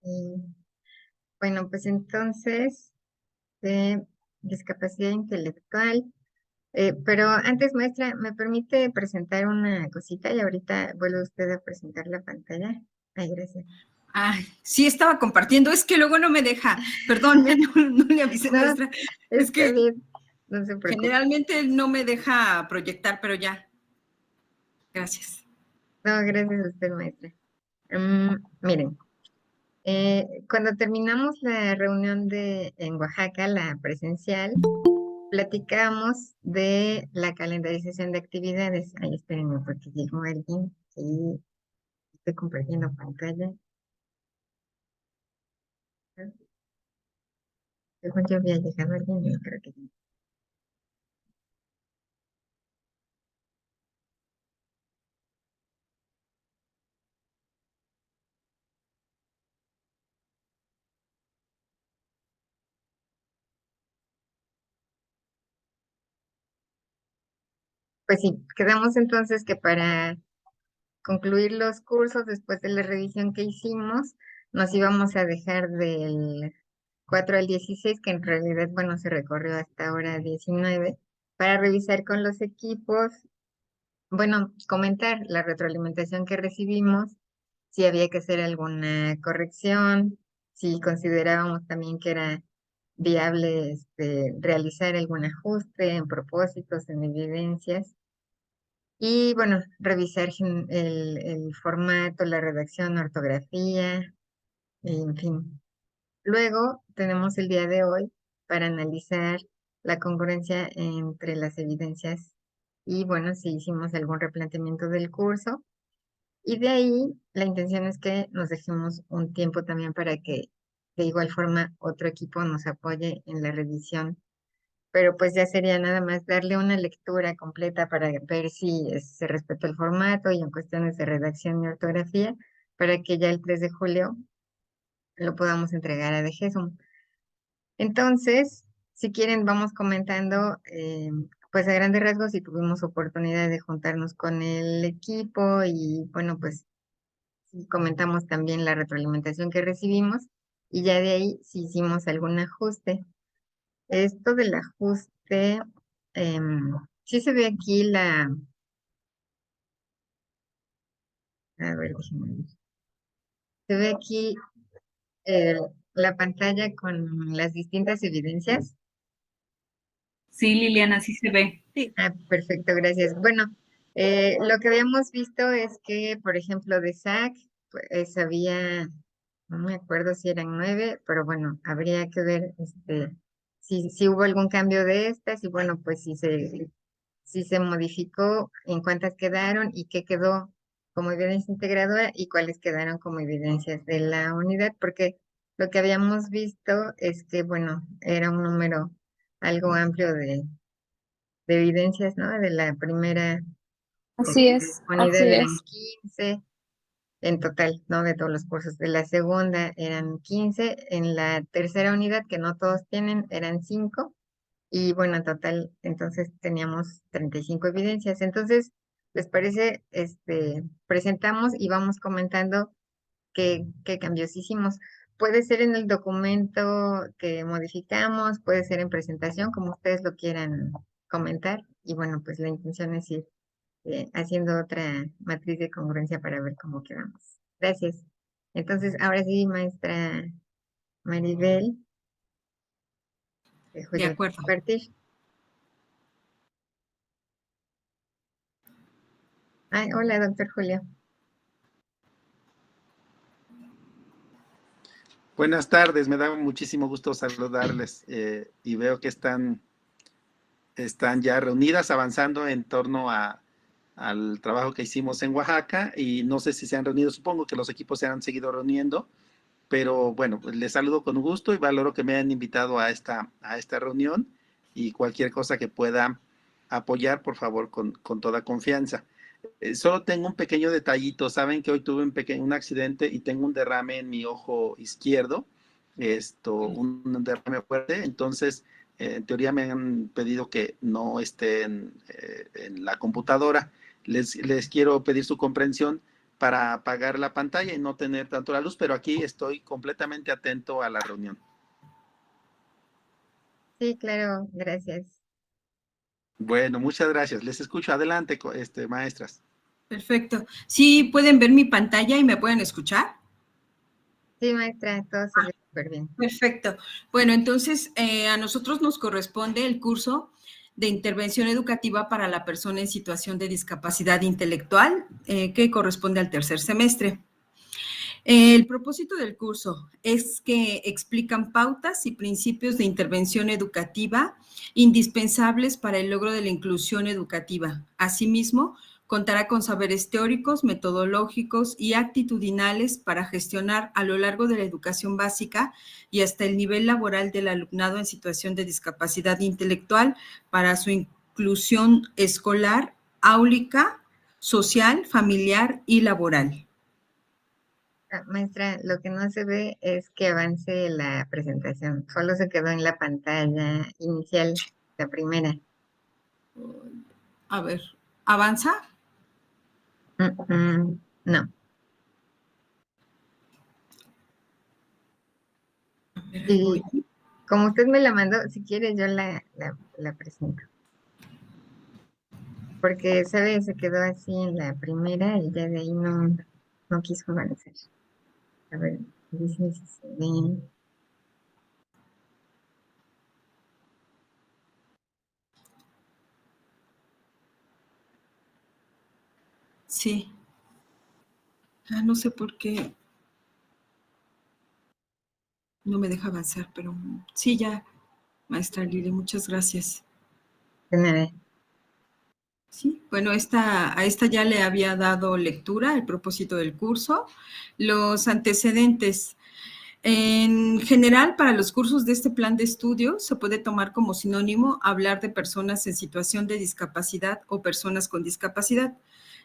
Y, bueno, pues entonces, de discapacidad intelectual. Pero antes, maestra, ¿me permite presentar una cosita y ahorita vuelve usted a presentar la pantalla? Ay, gracias. Ay, sí estaba compartiendo, es que luego no me deja, perdón, no le avisé, No, maestra, es está que bien, no se preocupe. generalmente no me deja proyectar, pero ya, gracias. No, gracias a usted, maestra. Miren, cuando terminamos la reunión en Oaxaca, la presencial, platicamos de la calendarización de actividades. Ahí espérenme porque llegó alguien y estoy compartiendo pantalla. Según yo había llegado alguien y creo que no. Pues sí, quedamos entonces que para concluir los cursos después de la revisión que hicimos, nos íbamos a dejar del 4 al 16, que en realidad, bueno, se recorrió hasta ahora 19, para revisar con los equipos, bueno, comentar la retroalimentación que recibimos, si había que hacer alguna corrección, si considerábamos también que era viable realizar algún ajuste en propósitos, en evidencias. Y bueno, revisar el formato, la redacción, ortografía, en fin. Luego tenemos el día de hoy para analizar la congruencia entre las evidencias y bueno, si hicimos algún replanteamiento del curso. Y de ahí la intención es que nos dejemos un tiempo también para que de igual forma otro equipo nos apoye en la revisión, pero pues ya sería nada más darle una lectura completa para ver si se respetó el formato y en cuestiones de redacción y ortografía, para que ya el 3 de julio lo podamos entregar a DGESUM. Entonces, si quieren, vamos comentando, pues a grandes rasgos, si tuvimos oportunidad de juntarnos con el equipo y bueno, pues sí comentamos también la retroalimentación que recibimos y ya de ahí si hicimos algún ajuste. Esto del ajuste, sí se ve aquí a ver, déjenme ver. Se ve aquí eh, la pantalla con las distintas evidencias. Sí, Liliana, sí se ve. Sí. Ah, perfecto, gracias. Bueno, lo que habíamos visto es que, por ejemplo, de SAC, pues había, no me acuerdo si eran 9, pero bueno, habría que ver si hubo algún cambio de estas y bueno, pues si se modificó, en cuántas quedaron y qué quedó como evidencia integradora y cuáles quedaron como evidencias de la unidad, porque lo que habíamos visto es que, bueno, era un número algo amplio de evidencias, ¿no? De la primera Así es, unidad así eran es. 15 en total, ¿no? De todos los cursos. De la segunda eran 15, en la tercera unidad, que no todos tienen, eran 5. Y bueno, en total, entonces teníamos 35 evidencias. Entonces, ¿les parece? Presentamos y vamos comentando qué cambios hicimos. Puede ser en el documento que modificamos, puede ser en presentación, como ustedes lo quieran comentar. Y bueno, pues la intención es ir haciendo otra matriz de congruencia para ver cómo quedamos. Gracias. Entonces, ahora sí, maestra Maribel, dejo De yo acuerdo. compartir. Ay, hola, doctor Julio. Buenas tardes, me da muchísimo gusto saludarles y veo que están ya reunidas avanzando en torno al trabajo que hicimos en Oaxaca y no sé si se han reunido, supongo que los equipos se han seguido reuniendo, pero bueno, pues les saludo con gusto y valoro que me hayan invitado a esta reunión y cualquier cosa que pueda apoyar, por favor, con toda confianza. Solo tengo un pequeño detallito. Saben que hoy tuve un accidente y tengo un derrame en mi ojo izquierdo, un derrame fuerte. Entonces, en teoría me han pedido que no esté en la computadora. Les quiero pedir su comprensión para apagar la pantalla y no tener tanto la luz, pero aquí estoy completamente atento a la reunión. Sí, claro, gracias. Bueno, muchas gracias. Les escucho. Adelante, maestras. Perfecto. ¿Sí pueden ver mi pantalla y me pueden escuchar? Sí, maestra, todo se ve súper bien. Perfecto. Bueno, entonces a nosotros nos corresponde el curso de intervención educativa para la persona en situación de discapacidad intelectual, que corresponde al tercer semestre. El propósito del curso es que explican pautas y principios de intervención educativa indispensables para el logro de la inclusión educativa. Asimismo, contará con saberes teóricos, metodológicos y actitudinales para gestionar a lo largo de la educación básica y hasta el nivel laboral del alumnado en situación de discapacidad intelectual para su inclusión escolar, áulica, social, familiar y laboral. Maestra, lo que no se ve es que avance la presentación. Solo se quedó en la pantalla inicial, la primera. A ver, ¿avanza? No. A ver, ahí voy. Y como usted me la mandó, si quiere yo la presento. Porque, ¿sabe? Se quedó así en la primera y ya de ahí no quiso avanzar. A ver, dice si se ve. Sí. No sé por qué no me deja avanzar, pero sí, ya, maestra Lili, muchas gracias. De nada. Sí, bueno, a esta ya le había dado lectura, el propósito del curso, los antecedentes. En general, para los cursos de este plan de estudio, se puede tomar como sinónimo hablar de personas en situación de discapacidad o personas con discapacidad.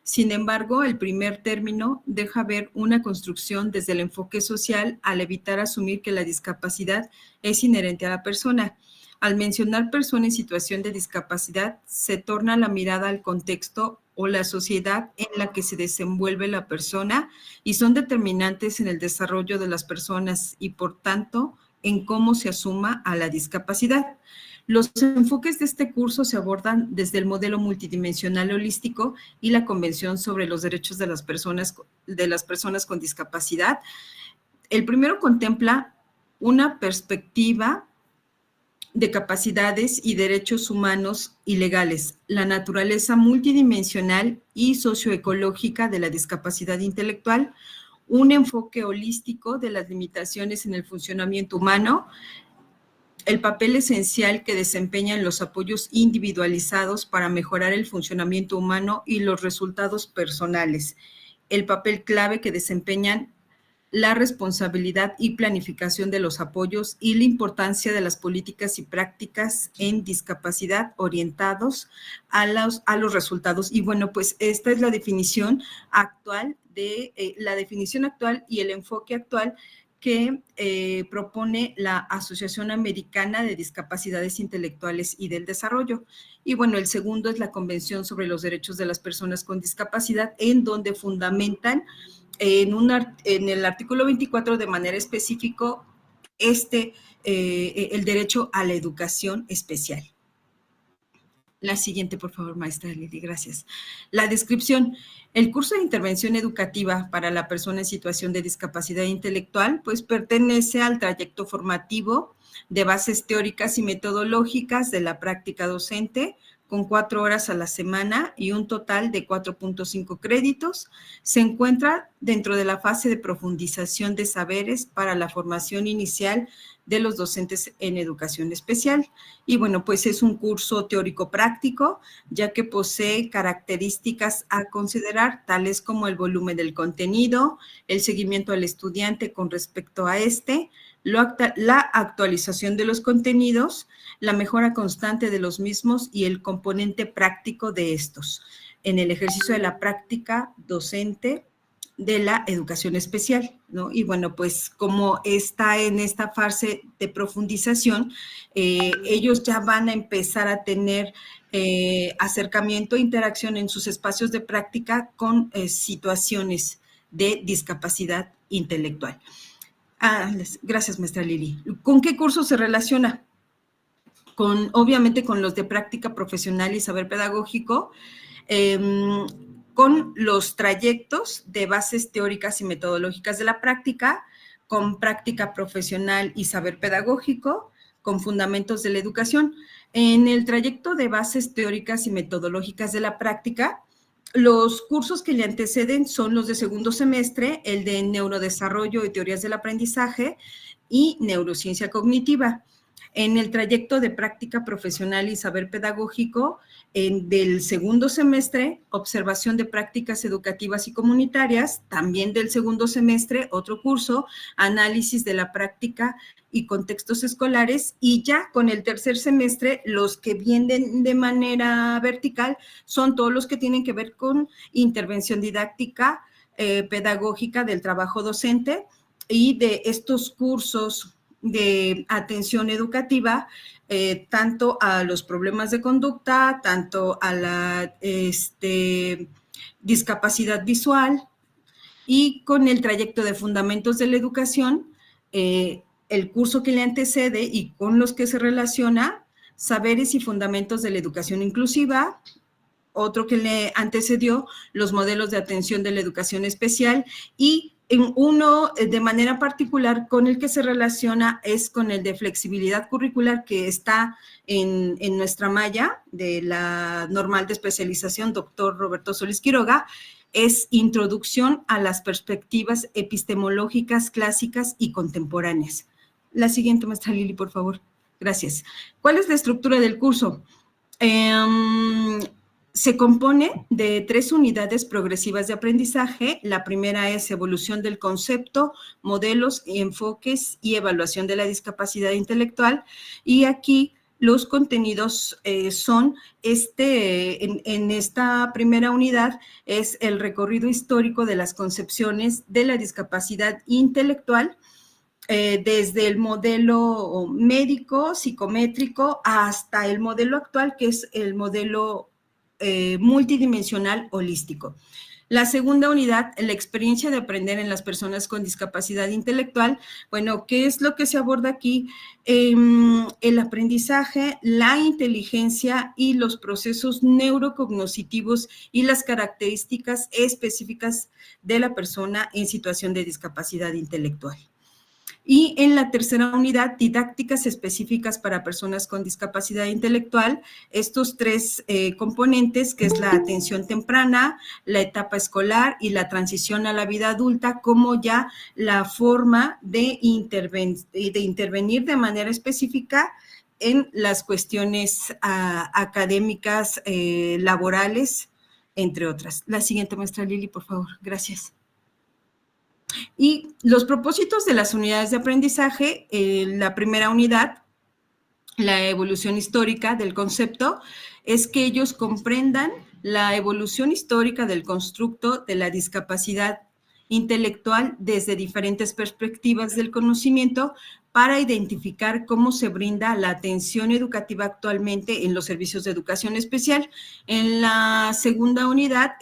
Sin embargo, el primer término deja ver una construcción desde el enfoque social al evitar asumir que la discapacidad es inherente a la persona. Al mencionar persona en situación de discapacidad, se torna la mirada al contexto o la sociedad en la que se desenvuelve la persona y son determinantes en el desarrollo de las personas y, por tanto, en cómo se asuma a la discapacidad. Los enfoques de este curso se abordan desde el modelo multidimensional holístico y la Convención sobre los Derechos de las Personas con Discapacidad. El primero contempla una perspectiva de capacidades y derechos humanos y legales, la naturaleza multidimensional y socioecológica de la discapacidad intelectual, un enfoque holístico de las limitaciones en el funcionamiento humano, el papel esencial que desempeñan los apoyos individualizados para mejorar el funcionamiento humano y los resultados personales, el papel clave que desempeñan la responsabilidad y planificación de los apoyos y la importancia de las políticas y prácticas en discapacidad orientados a los resultados. Y bueno, pues esta es la definición actual la definición actual y el enfoque actual que propone la Asociación Americana de Discapacidades Intelectuales y del Desarrollo. Y bueno, el segundo es la Convención sobre los Derechos de las Personas con Discapacidad, en donde fundamentan en el artículo 24 de manera específica el derecho a la educación especial. La siguiente, por favor, maestra Lili, gracias. La descripción. El curso de intervención educativa para la persona en situación de discapacidad intelectual, pues pertenece al trayecto formativo de bases teóricas y metodológicas de la práctica docente, con 4 horas a la semana y un total de 4.5 créditos. Se encuentra dentro de la fase de profundización de saberes para la formación inicial de los docentes en educación especial. Y bueno, pues es un curso teórico-práctico, ya que posee características a considerar, tales como el volumen del contenido, el seguimiento al estudiante con respecto a la actualización de los contenidos, la mejora constante de los mismos y el componente práctico de estos. En el ejercicio de la práctica docente de la educación especial, ¿no? Y bueno, pues como está en esta fase de profundización, ellos ya van a empezar a tener acercamiento e interacción en sus espacios de práctica con situaciones de discapacidad intelectual. Gracias, maestra Lili. ¿Con qué curso se relaciona? Obviamente con los de práctica profesional y saber pedagógico, con los trayectos de bases teóricas y metodológicas de la práctica, con práctica profesional y saber pedagógico, con fundamentos de la educación. En el trayecto de bases teóricas y metodológicas de la práctica, los cursos que le anteceden son los de segundo semestre, el de neurodesarrollo y teorías del aprendizaje y neurociencia cognitiva. En el trayecto de práctica profesional y saber pedagógico, del segundo semestre, observación de prácticas educativas y comunitarias, también del segundo semestre, otro curso, análisis de la práctica y contextos escolares, y ya con el tercer semestre, los que vienen de manera vertical son todos los que tienen que ver con intervención didáctica, pedagógica del trabajo docente y de estos cursos de atención educativa, tanto a los problemas de conducta, tanto a la discapacidad visual, y con el trayecto de fundamentos de la educación, el curso que le antecede y con los que se relaciona, saberes y fundamentos de la educación inclusiva, otro que le antecedió, los modelos de atención de la educación especial, y en uno de manera particular con el que se relaciona es con el de flexibilidad curricular, que está en nuestra malla de la normal de especialización, doctor Roberto Solís Quiroga, es introducción a las perspectivas epistemológicas clásicas y contemporáneas. La siguiente, maestra Lili, por favor. Gracias. ¿Cuál es la estructura del curso? Se compone de 3 unidades progresivas de aprendizaje. La primera es evolución del concepto, modelos, enfoques y evaluación de la discapacidad intelectual. Y aquí los contenidos son, en esta primera unidad, es el recorrido histórico de las concepciones de la discapacidad intelectual, desde el modelo médico, psicométrico, hasta el modelo actual, que es el modelo multidimensional holístico. La segunda unidad, la experiencia de aprender en las personas con discapacidad intelectual. Bueno, ¿qué es lo que se aborda aquí? El aprendizaje, la inteligencia y los procesos neurocognitivos y las características específicas de la persona en situación de discapacidad intelectual. Y en la tercera unidad, didácticas específicas para personas con discapacidad intelectual, estos 3 componentes, que es la atención temprana, la etapa escolar y la transición a la vida adulta, como ya la forma de intervenir de manera específica en las cuestiones académicas, laborales, entre otras. La siguiente, maestra Lili, por favor. Gracias. Y los propósitos de las unidades de aprendizaje, la primera unidad, la evolución histórica del concepto, es que ellos comprendan la evolución histórica del constructo de la discapacidad intelectual desde diferentes perspectivas del conocimiento para identificar cómo se brinda la atención educativa actualmente en los servicios de educación especial. En la segunda unidad,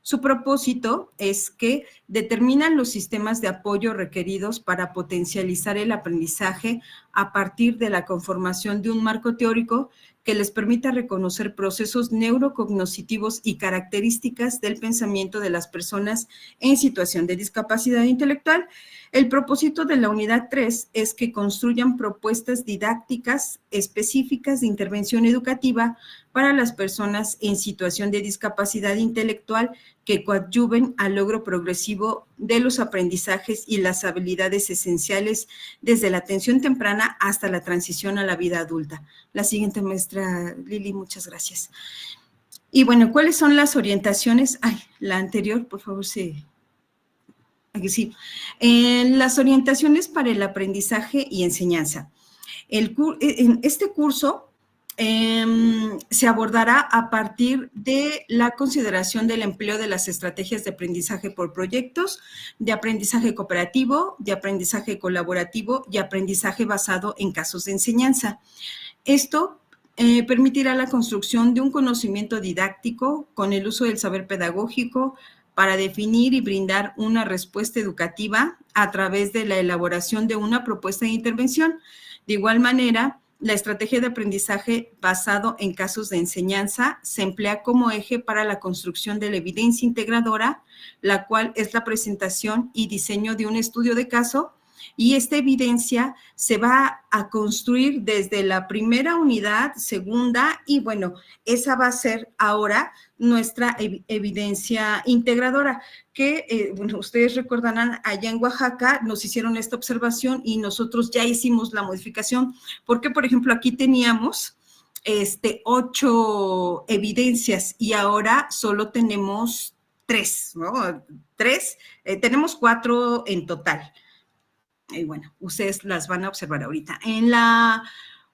su propósito es que determinan los sistemas de apoyo requeridos para potencializar el aprendizaje a partir de la conformación de un marco teórico que les permita reconocer procesos neurocognitivos y características del pensamiento de las personas en situación de discapacidad intelectual. El propósito de la unidad 3 es que construyan propuestas didácticas específicas de intervención educativa para las personas en situación de discapacidad intelectual que coadyuven al logro progresivo de los aprendizajes y las habilidades esenciales desde la atención temprana hasta la transición a la vida adulta. La siguiente, maestra Lili, muchas gracias. Y bueno, ¿cuáles son las orientaciones? La anterior, por favor, sí. Aquí sí. Las orientaciones para el aprendizaje y enseñanza. En este curso se abordará a partir de la consideración del empleo de las estrategias de aprendizaje por proyectos, de aprendizaje cooperativo, de aprendizaje colaborativo y aprendizaje basado en casos de enseñanza. Esto permitirá la construcción de un conocimiento didáctico con el uso del saber pedagógico para definir y brindar una respuesta educativa a través de la elaboración de una propuesta de intervención. De igual manera, la estrategia de aprendizaje basado en casos de enseñanza se emplea como eje para la construcción de la evidencia integradora, la cual es la presentación y diseño de un estudio de caso, y esta evidencia se va a construir desde la primera unidad, segunda, y bueno, esa va a ser ahora nuestra evidencia integradora, que bueno, ustedes recordarán, allá en Oaxaca nos hicieron esta observación y nosotros ya hicimos la modificación, porque por ejemplo aquí teníamos 8 evidencias y ahora solo tenemos 3, ¿no? 3, tenemos 4 en total. Y bueno, ustedes las van a observar ahorita. En la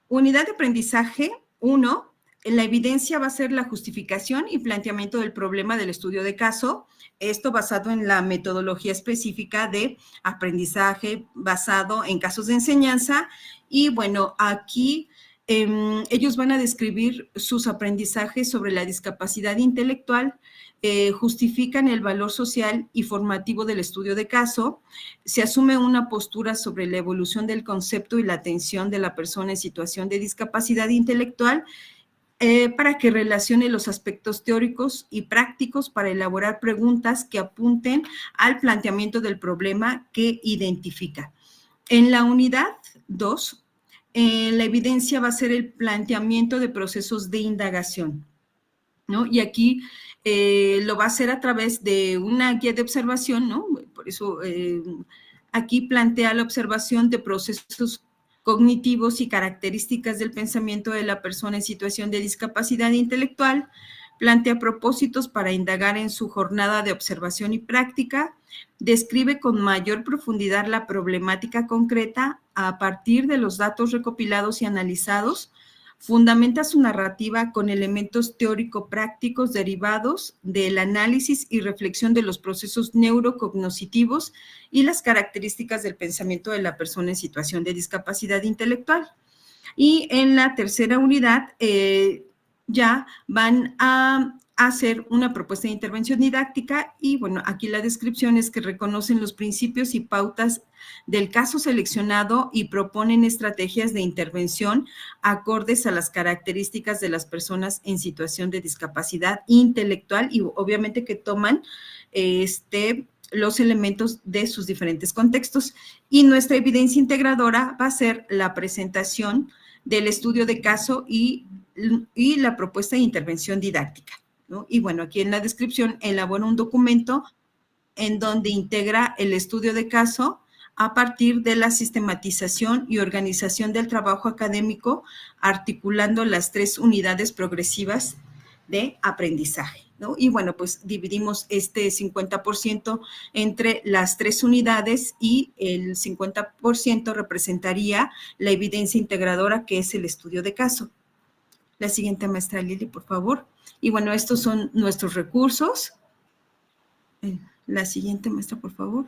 unidad de aprendizaje 1, la evidencia va a ser la justificación y planteamiento del problema del estudio de caso, esto basado en la metodología específica de aprendizaje basado en casos de enseñanza. Y bueno, aquí ellos van a describir sus aprendizajes sobre la discapacidad intelectual, justifican el valor social y formativo del estudio de caso, se asume una postura sobre la evolución del concepto y la atención de la persona en situación de discapacidad intelectual, para que relacione los aspectos teóricos y prácticos para elaborar preguntas que apunten al planteamiento del problema que identifica. En la unidad 2, la evidencia va a ser el planteamiento de procesos de indagación, ¿no? Y aquí lo va a hacer a través de una guía de observación, ¿no? Por eso aquí plantea la observación de procesos cognitivos y características del pensamiento de la persona en situación de discapacidad intelectual, plantea propósitos para indagar en su jornada de observación y práctica, describe con mayor profundidad la problemática concreta a partir de los datos recopilados y analizados, fundamenta su narrativa con elementos teórico-prácticos derivados del análisis y reflexión de los procesos neurocognitivos y las características del pensamiento de la persona en situación de discapacidad intelectual. Y en la tercera unidad ya van a hacer una propuesta de intervención didáctica y bueno, aquí la descripción es que reconocen los principios y pautas del caso seleccionado y proponen estrategias de intervención acordes a las características de las personas en situación de discapacidad intelectual y obviamente que toman los elementos de sus diferentes contextos. Y nuestra evidencia integradora va a ser la presentación del estudio de caso y la propuesta de intervención didáctica, ¿no? Y bueno, aquí en la descripción elabora un documento en donde integra el estudio de caso a partir de la sistematización y organización del trabajo académico, articulando las 3 unidades progresivas de aprendizaje, ¿no? Y bueno, pues dividimos este 50% entre las 3 unidades y el 50% representaría la evidencia integradora, que es el estudio de caso. La siguiente, maestra Lili, por favor. Y bueno, estos son nuestros recursos. La siguiente, maestra, por favor.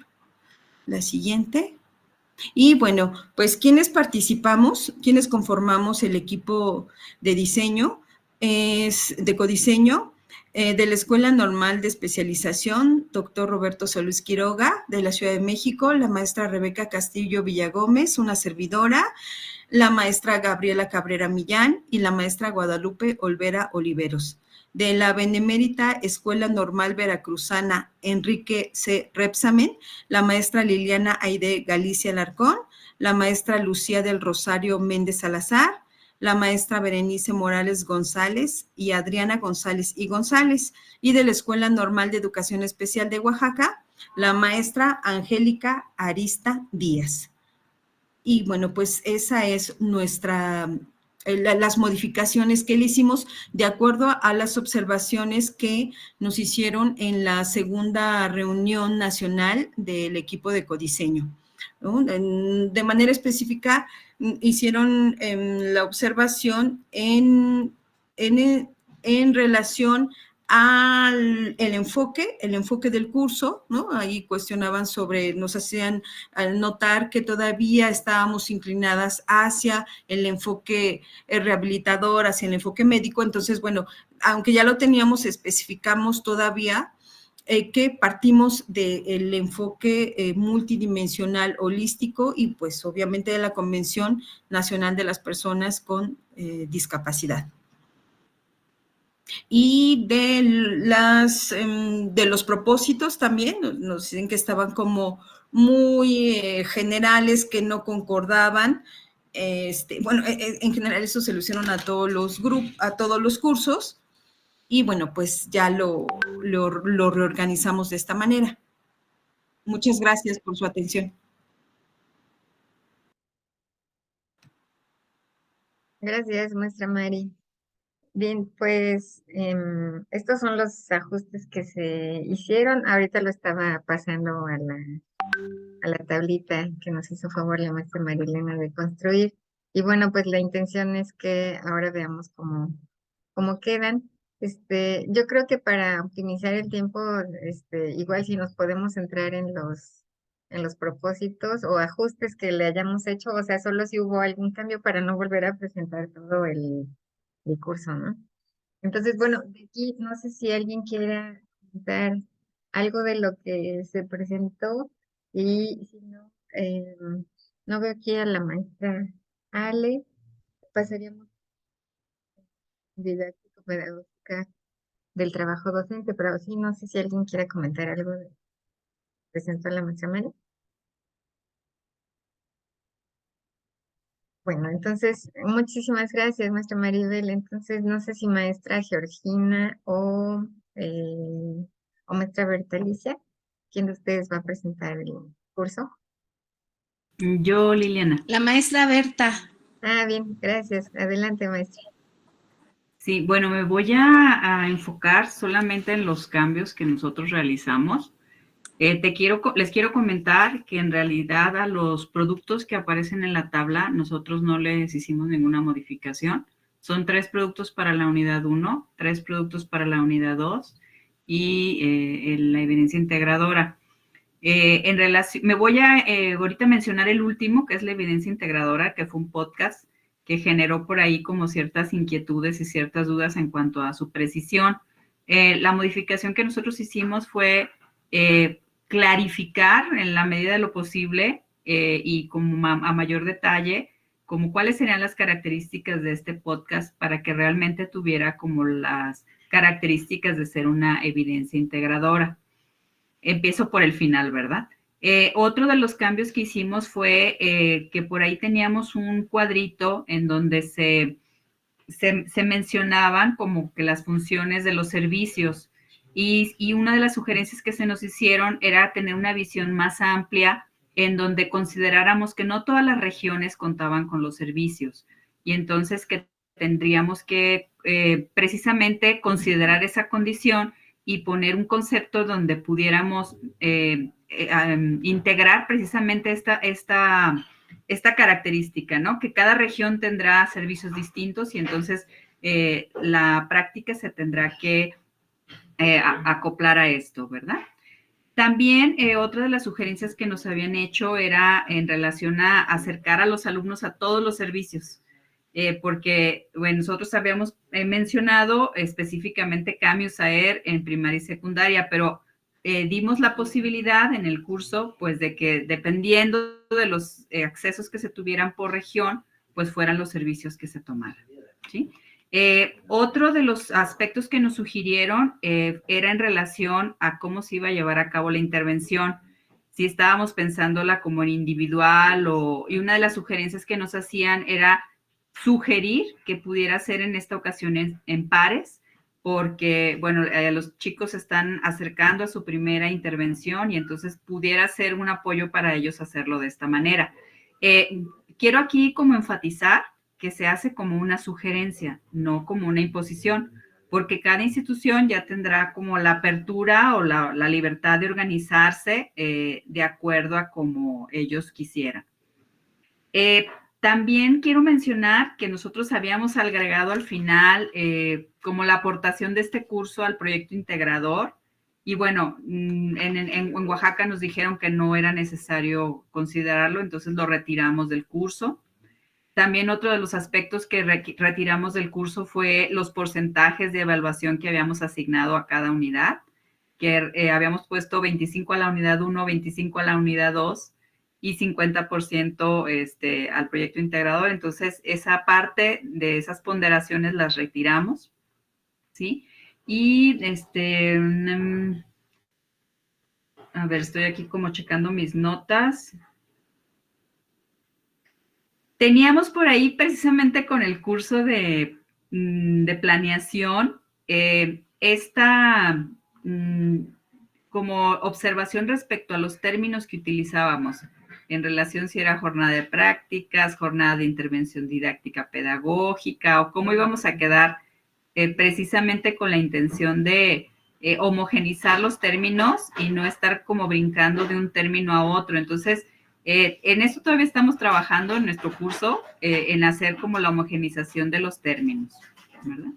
La siguiente. Y bueno, pues quienes participamos, quienes conformamos el equipo de diseño, es de codiseño, de la Escuela Normal de Especialización, doctor Roberto Solís Quiroga, de la Ciudad de México, la maestra Rebeca Castillo Villagómez, una servidora, la maestra Gabriela Cabrera Millán y la maestra Guadalupe Olvera Oliveros. De la Benemérita Escuela Normal Veracruzana Enrique C. Repsamen, la maestra Liliana Aide Galicia Alarcón, la maestra Lucía del Rosario Méndez Salazar, la maestra Berenice Morales González y Adriana González y González, y de la Escuela Normal de Educación Especial de Oaxaca, la maestra Angélica Arista Díaz. Y bueno, pues esa es las modificaciones que le hicimos de acuerdo a las observaciones que nos hicieron en la segunda reunión nacional del equipo de codiseño, ¿no? De manera específica, hicieron la observación en en relación al el enfoque del curso, ¿no? Ahí cuestionaban nos hacían notar que todavía estábamos inclinadas hacia el enfoque rehabilitador, hacia el enfoque médico. Entonces, bueno, aunque ya lo teníamos, especificamos todavía que partimos del enfoque multidimensional holístico y pues obviamente de la Convención Nacional de las Personas con Discapacidad. Y de los propósitos también, nos dicen que estaban como muy generales, que no concordaban. Bueno, en general eso se lo hicieron a todos los cursos, y bueno, pues ya lo reorganizamos de esta manera. Muchas gracias por su atención. Gracias, maestra Mari. Bien, pues estos son los ajustes que se hicieron. Ahorita lo estaba pasando a la tablita que nos hizo favor la maestra Marilena de construir. Y bueno, pues la intención es que ahora veamos cómo quedan. Yo creo que para optimizar el tiempo, igual si nos podemos centrar en los propósitos o ajustes que le hayamos hecho, o sea, solo si hubo algún cambio para no volver a presentar todo el curso, ¿no? Entonces, bueno, de aquí no sé si alguien quiera comentar algo de lo que se presentó y si no, no veo aquí a la maestra Ale, pasaríamos didáctico pedagógica del trabajo docente, pero sí, no sé si alguien quiera comentar algo de presentó la maestra Mari. Bueno, entonces, muchísimas gracias, maestra Maribel. Entonces, no sé si maestra Georgina o maestra Bertalicia, ¿quién de ustedes va a presentar el curso? Yo, Liliana. La maestra Berta. Ah, bien, gracias. Adelante, maestra. Sí, bueno, me voy a enfocar solamente en los cambios que nosotros realizamos. Les quiero comentar que en realidad a los productos que aparecen en la tabla nosotros no les hicimos ninguna modificación. Son 3 productos para la unidad 1, 3 productos para la unidad 2 y la evidencia integradora. En relación, me voy a ahorita mencionar el último, que es la evidencia integradora, que fue un podcast que generó por ahí como ciertas inquietudes y ciertas dudas en cuanto a su precisión. La modificación que nosotros hicimos fue clarificar en la medida de lo posible y como a mayor detalle, como cuáles serían las características de este podcast para que realmente tuviera como las características de ser una evidencia integradora. Empiezo por el final, ¿verdad? Otro de los cambios que hicimos fue que por ahí teníamos un cuadrito en donde se mencionaban como que las funciones de los servicios y una de las sugerencias que se nos hicieron era tener una visión más amplia en donde consideráramos que no todas las regiones contaban con los servicios y entonces que tendríamos que precisamente considerar esa condición y poner un concepto donde pudiéramos integrar precisamente esta característica, ¿no? Que cada región tendrá servicios distintos y entonces la práctica se tendrá que acoplar a esto, ¿verdad? También otra de las sugerencias que nos habían hecho era en relación a acercar a los alumnos a todos los servicios, porque bueno, nosotros habíamos mencionado específicamente cambios AER en primaria y secundaria, pero dimos la posibilidad en el curso, pues de que dependiendo de los accesos que se tuvieran por región, pues fueran los servicios que se tomaran, ¿sí? Otro de los aspectos que nos sugirieron era en relación a cómo se iba a llevar a cabo la intervención, si estábamos pensándola como en individual y una de las sugerencias que nos hacían era sugerir que pudiera ser en esta ocasión en pares, porque, bueno, los chicos se están acercando a su primera intervención y entonces pudiera ser un apoyo para ellos hacerlo de esta manera. Quiero aquí como enfatizar que se hace como una sugerencia, no como una imposición, porque cada institución ya tendrá como la apertura o la libertad de organizarse de acuerdo a como ellos quisieran. También quiero mencionar que nosotros habíamos agregado al final como la aportación de este curso al proyecto integrador. Y bueno, en Oaxaca nos dijeron que no era necesario considerarlo, entonces lo retiramos del curso. También otro de los aspectos que retiramos del curso fue los porcentajes de evaluación que habíamos asignado a cada unidad, que habíamos puesto 25 a la unidad 1, 25 a la unidad 2 y 50% al proyecto integrador. Entonces, esa parte de esas ponderaciones las retiramos, ¿sí? Y a ver, estoy aquí como checando mis notas. Teníamos por ahí precisamente con el curso de planeación esta como observación respecto a los términos que utilizábamos en relación si era jornada de prácticas, jornada de intervención didáctica pedagógica o cómo íbamos a quedar precisamente con la intención de homogenizar los términos y no estar como brincando de un término a otro. Entonces, en eso todavía estamos trabajando en nuestro curso, en hacer como la homogenización de los términos, ¿verdad?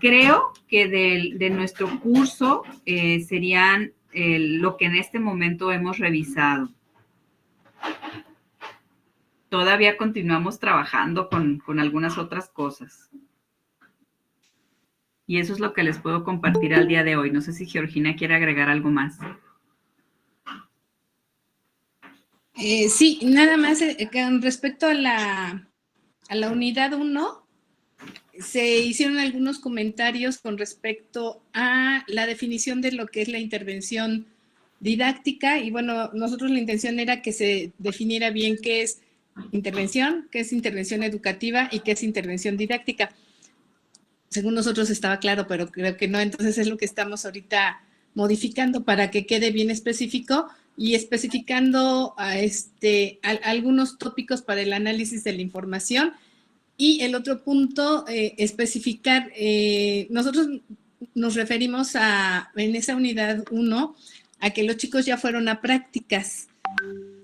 Creo que de nuestro curso serían lo que en este momento hemos revisado. Todavía continuamos trabajando con algunas otras cosas. Y eso es lo que les puedo compartir al día de hoy. No sé si Georgina quiere agregar algo más. Sí, nada más con respecto a la unidad 1, se hicieron algunos comentarios con respecto a la definición de lo que es la intervención didáctica y bueno, nosotros la intención era que se definiera bien qué es intervención educativa y qué es intervención didáctica. Según nosotros estaba claro, pero creo que no, entonces es lo que estamos ahorita modificando para que quede bien específico y especificando algunos tópicos para el análisis de la información. Y el otro punto, especificar, nosotros nos referimos en esa unidad 1, a que los chicos ya fueron a prácticas,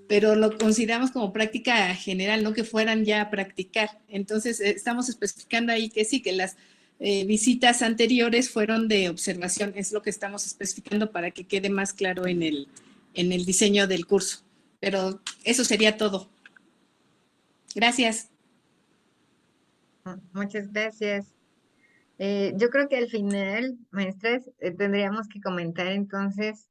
pero lo consideramos como práctica general, no que fueran ya a practicar. Entonces, estamos especificando ahí que sí, que las visitas anteriores fueron de observación, es lo que estamos especificando para que quede más claro en el diseño del curso. Pero eso sería todo. Gracias. Muchas gracias. Yo creo que al final, maestras, tendríamos que comentar entonces,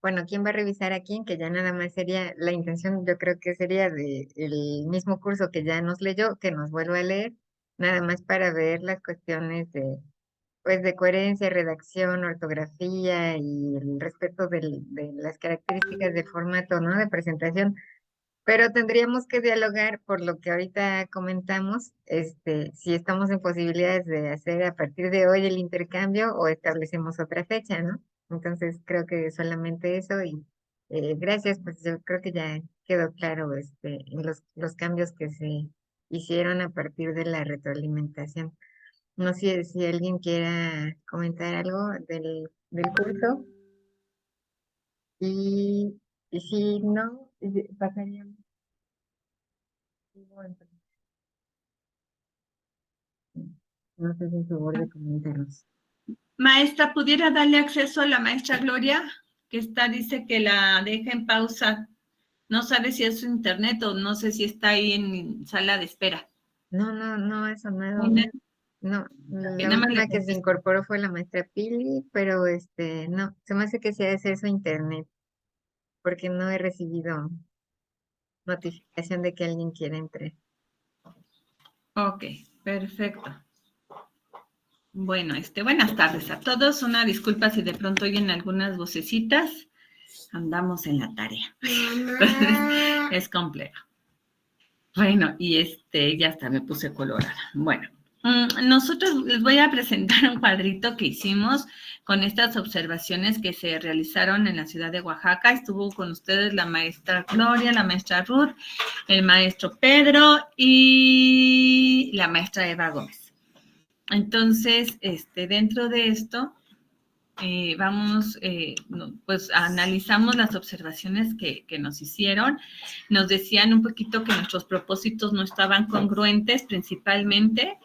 bueno, quién va a revisar a quién, que ya nada más sería, la intención yo creo que sería de el mismo curso que ya nos leyó, que nos vuelva a leer, nada más para ver las cuestiones pues de coherencia, redacción, ortografía y el respeto de las características del formato, ¿no? De presentación. Pero tendríamos que dialogar por lo que ahorita comentamos, si estamos en posibilidades de hacer a partir de hoy el intercambio o establecemos otra fecha, ¿no? Entonces creo que solamente eso y gracias, pues yo creo que ya quedó claro en los cambios que se hicieron a partir de la retroalimentación. No sé si alguien quiera comentar algo del curso y, y si no, pasaríamos. No sé si favor de comentarnos. Maestra, ¿pudiera darle acceso a la maestra Gloria? Que dice que la deja en pausa. No sabe si es su internet o no sé si está ahí en sala de espera. No, eso no. No, la Nada más última le que se contesto. incorporó fue la maestra Pili, pero no, se me hace que sea de ser su internet, porque no he recibido notificación de que alguien quiera entrar. Ok, perfecto. Bueno, buenas tardes a todos. Una disculpa si de pronto oyen algunas vocecitas. Andamos en la tarea. Es complejo. Bueno, y ya está, me puse colorada. Bueno, nosotros les voy a presentar un cuadrito que hicimos con estas observaciones que se realizaron en la ciudad de Oaxaca. Estuvo con ustedes la maestra Gloria, la maestra Ruth, el maestro Pedro y la maestra Eva Gómez. Entonces, dentro de esto, pues analizamos las observaciones que nos hicieron. Nos decían un poquito que nuestros propósitos no estaban congruentes principalmente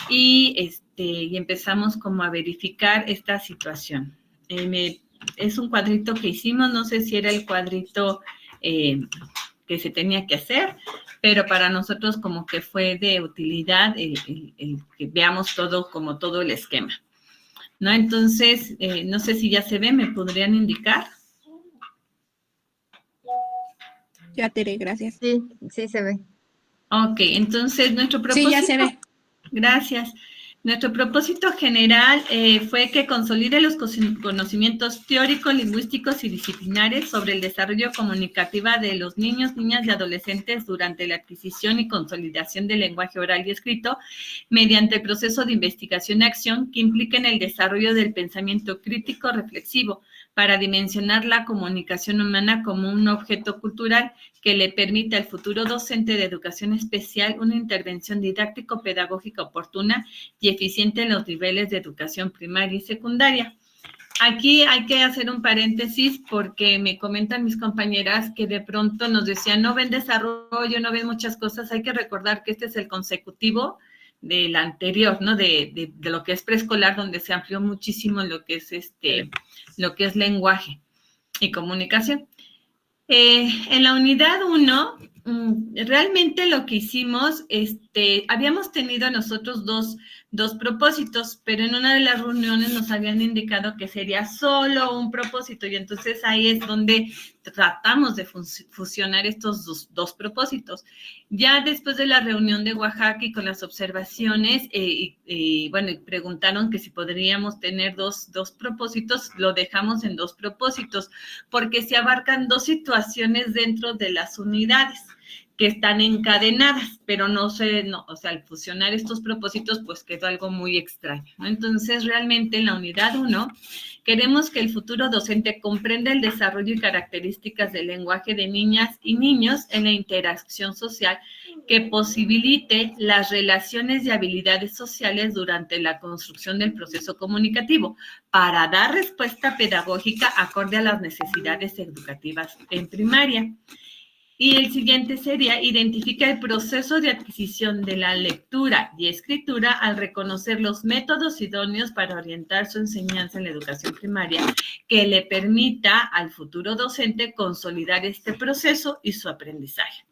y empezamos como a verificar esta situación. Es un cuadrito que hicimos, no sé si era el cuadrito que se tenía que hacer, pero para nosotros como que fue de utilidad el que veamos todo el esquema, ¿no? Entonces, no sé si ya se ve, ¿me podrían indicar? Ya, Tere, gracias. Sí, sí se ve. Ok, entonces nuestro propósito... Sí, ya se ve. Gracias. Nuestro propósito general fue que consolide los conocimientos teóricos, lingüísticos y disciplinares sobre el desarrollo comunicativo de los niños, niñas y adolescentes durante la adquisición y consolidación del lenguaje oral y escrito mediante el proceso de investigación y acción que impliquen el desarrollo del pensamiento crítico reflexivo para dimensionar la comunicación humana como un objeto cultural que le permita al futuro docente de educación especial una intervención didáctico-pedagógica oportuna y eficiente en los niveles de educación primaria y secundaria. Aquí hay que hacer un paréntesis porque me comentan mis compañeras que de pronto nos decían, no ven desarrollo, no ven muchas cosas. Hay que recordar que este es el consecutivo del anterior, ¿no? De lo que es preescolar, donde se amplió muchísimo lo que es lenguaje y comunicación. En la unidad 1, realmente lo que hicimos, habíamos tenido nosotros dos propósitos, pero en una de las reuniones nos habían indicado que sería solo un propósito y entonces ahí es donde tratamos de fusionar estos dos propósitos. Ya después de la reunión de Oaxaca y con las observaciones, preguntaron que si podríamos tener dos propósitos, lo dejamos en 2 propósitos, porque se abarcan 2 situaciones dentro de las unidades que están encadenadas, pero al fusionar estos propósitos, pues quedó algo muy extraño, ¿no? Entonces, realmente en la unidad 1, queremos que el futuro docente comprenda el desarrollo y características del lenguaje de niñas y niños en la interacción social que posibilite las relaciones y habilidades sociales durante la construcción del proceso comunicativo para dar respuesta pedagógica acorde a las necesidades educativas en primaria. Y el siguiente sería, identifica el proceso de adquisición de la lectura y escritura al reconocer los métodos idóneos para orientar su enseñanza en la educación primaria que le permita al futuro docente consolidar este proceso y su aprendizaje,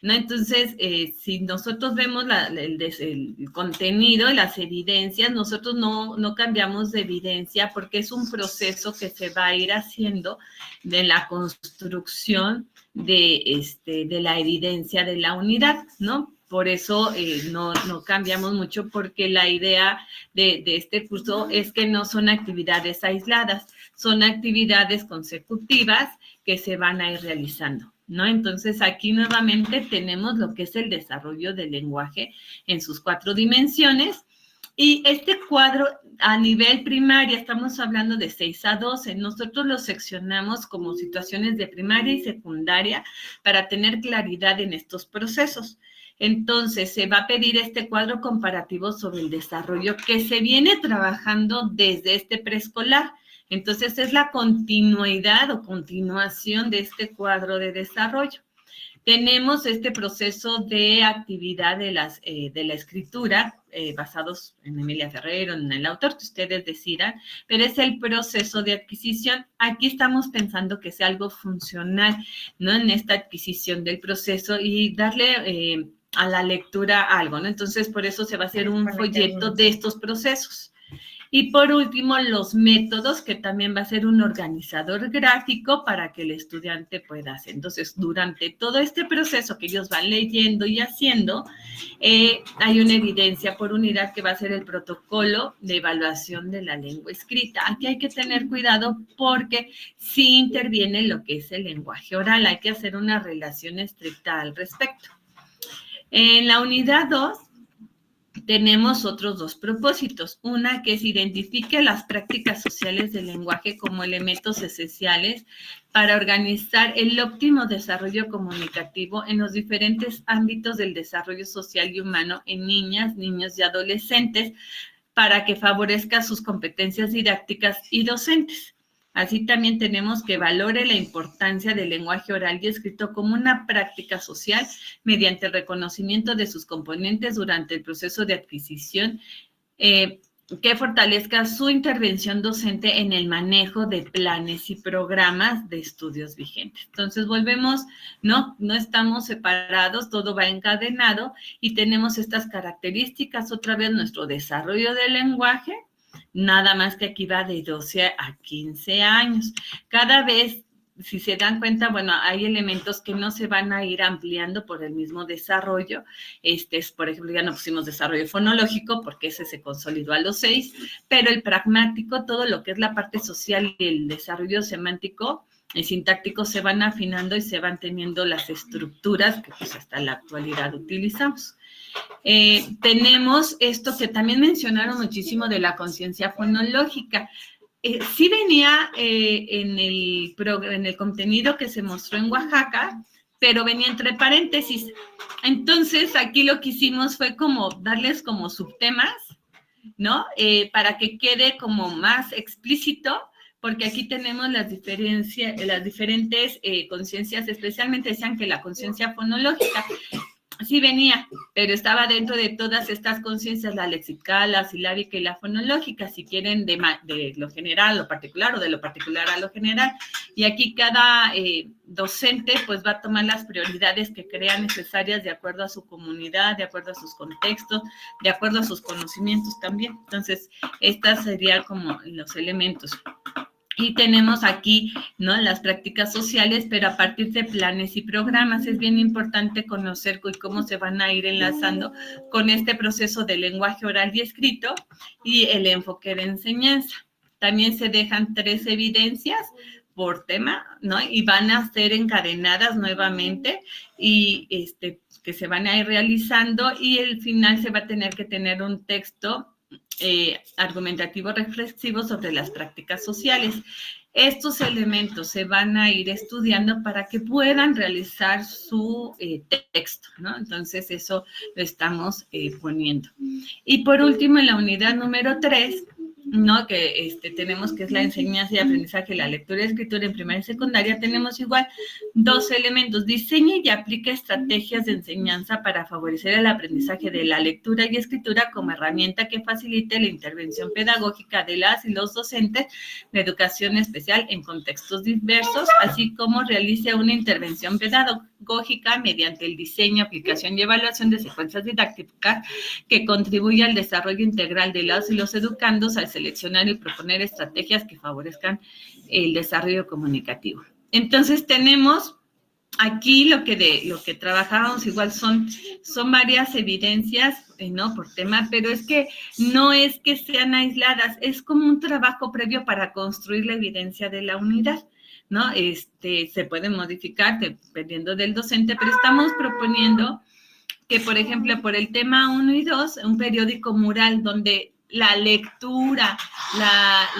¿no? Entonces, si nosotros vemos el contenido, las evidencias, nosotros no cambiamos de evidencia porque es un proceso que se va a ir haciendo de la construcción de la evidencia de la unidad, ¿no? Por eso no cambiamos mucho porque la idea de este curso es que no son actividades aisladas, son actividades consecutivas que se van a ir realizando, ¿no? Entonces, aquí nuevamente tenemos lo que es el desarrollo del lenguaje en sus 4 dimensiones. Y este cuadro a nivel primaria, estamos hablando de 6 a 12, nosotros lo seccionamos como situaciones de primaria y secundaria para tener claridad en estos procesos. Entonces, se va a pedir este cuadro comparativo sobre el desarrollo que se viene trabajando desde este preescolar. Entonces, es la continuidad o continuación de este cuadro de desarrollo. Tenemos este proceso de actividad de la escritura, basados en Emilia Ferrero, en el autor que ustedes decidan, pero es el proceso de adquisición. Aquí estamos pensando que sea algo funcional, ¿no? En esta adquisición del proceso y darle a la lectura algo, ¿no? Entonces, por eso se va a hacer un folleto de estos procesos. Y por último, los métodos, que también va a ser un organizador gráfico para que el estudiante pueda hacer. Entonces, durante todo este proceso que ellos van leyendo y haciendo, hay una evidencia por unidad que va a ser el protocolo de evaluación de la lengua escrita. Aquí hay que tener cuidado porque sí interviene lo que es el lenguaje oral. Hay que hacer una relación estricta al respecto. En la unidad 2, tenemos otros 2 propósitos. Una que es identifique las prácticas sociales del lenguaje como elementos esenciales para organizar el óptimo desarrollo comunicativo en los diferentes ámbitos del desarrollo social y humano en niñas, niños y adolescentes, para que favorezca sus competencias didácticas y docentes. Así también tenemos que valore la importancia del lenguaje oral y escrito como una práctica social mediante el reconocimiento de sus componentes durante el proceso de adquisición, que fortalezca su intervención docente en el manejo de planes y programas de estudios vigentes. Entonces, volvemos, no estamos separados, todo va encadenado y tenemos estas características, otra vez nuestro desarrollo del lenguaje, nada más que aquí va de 12 a 15 años. Cada vez, si se dan cuenta, bueno, hay elementos que no se van a ir ampliando por el mismo desarrollo. Por ejemplo, ya no pusimos desarrollo fonológico porque ese se consolidó a los 6, pero el pragmático, todo lo que es la parte social y el desarrollo semántico y sintáctico se van afinando y se van teniendo las estructuras que pues hasta la actualidad utilizamos. Tenemos esto que también mencionaron muchísimo de la conciencia fonológica. Sí venía en el contenido que se mostró en Oaxaca, pero venía entre paréntesis. Entonces, aquí lo que hicimos fue como darles como subtemas, ¿no? Para que quede como más explícito, porque aquí tenemos las diferentes conciencias, especialmente decían que la conciencia fonológica sí venía, pero estaba dentro de todas estas conciencias, la lexical, la silábica y la fonológica, si quieren de lo general a lo particular o de lo particular a lo general. Y aquí cada docente pues va a tomar las prioridades que crea necesarias de acuerdo a su comunidad, de acuerdo a sus contextos, de acuerdo a sus conocimientos también. Entonces, estas serían como los elementos. Y tenemos aquí, ¿no?, las prácticas sociales, pero a partir de planes y programas. Es bien importante conocer cómo se van a ir enlazando con este proceso de lenguaje oral y escrito y el enfoque de enseñanza. También se dejan 3 evidencias por tema, ¿no? Y van a ser encadenadas nuevamente y que se van a ir realizando y al final se va a tener que tener un texto argumentativo reflexivo sobre las prácticas sociales. Estos elementos se van a ir estudiando para que puedan realizar su texto, ¿no? Entonces, eso lo estamos poniendo. Y por último, en la unidad número 3, ¿no?, que tenemos que es la enseñanza y aprendizaje, la lectura y escritura en primaria y secundaria, tenemos igual 2 elementos. Diseña y aplica estrategias de enseñanza para favorecer el aprendizaje de la lectura y escritura como herramienta que facilite la intervención pedagógica de las y los docentes de educación especial en contextos diversos, así como realice una intervención pedagógica mediante el diseño, aplicación y evaluación de secuencias didácticas que contribuya al desarrollo integral de las y los educandos al seleccionar y proponer estrategias que favorezcan el desarrollo comunicativo. Entonces, tenemos aquí lo que trabajábamos, igual son varias evidencias, ¿no?, por tema, pero es que no es que sean aisladas, es como un trabajo previo para construir la evidencia de la unidad, ¿no? Se puede modificar dependiendo del docente, pero estamos proponiendo que, por ejemplo, por el tema 1 y 2, un periódico mural donde la lectura,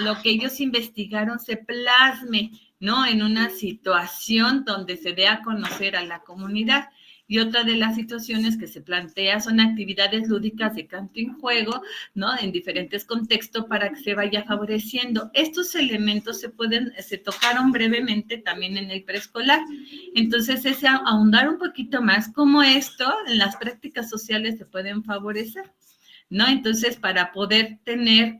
lo que ellos investigaron se plasme, ¿no?, en una situación donde se dé a conocer a la comunidad. Y otra de las situaciones que se plantea son actividades lúdicas de canto y juego, ¿no?, en diferentes contextos para que se vaya favoreciendo. Estos elementos se tocaron brevemente también en el preescolar. Entonces, es ahondar un poquito más cómo esto en las prácticas sociales se pueden favorecer, ¿no? Entonces, para poder tener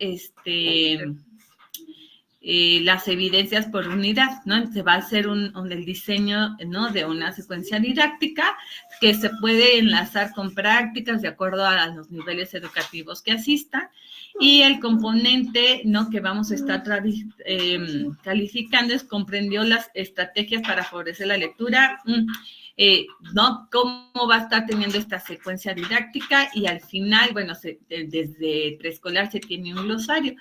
las evidencias por unidad, ¿no? Se va a hacer el diseño, ¿no?, de una secuencia didáctica que se puede enlazar con prácticas de acuerdo a los niveles educativos que asistan, y el componente, ¿no?, que vamos a estar calificando comprendió las estrategias para favorecer la lectura, ¿no?, cómo va a estar teniendo esta secuencia didáctica, y al final, bueno, desde preescolar se tiene un glosario.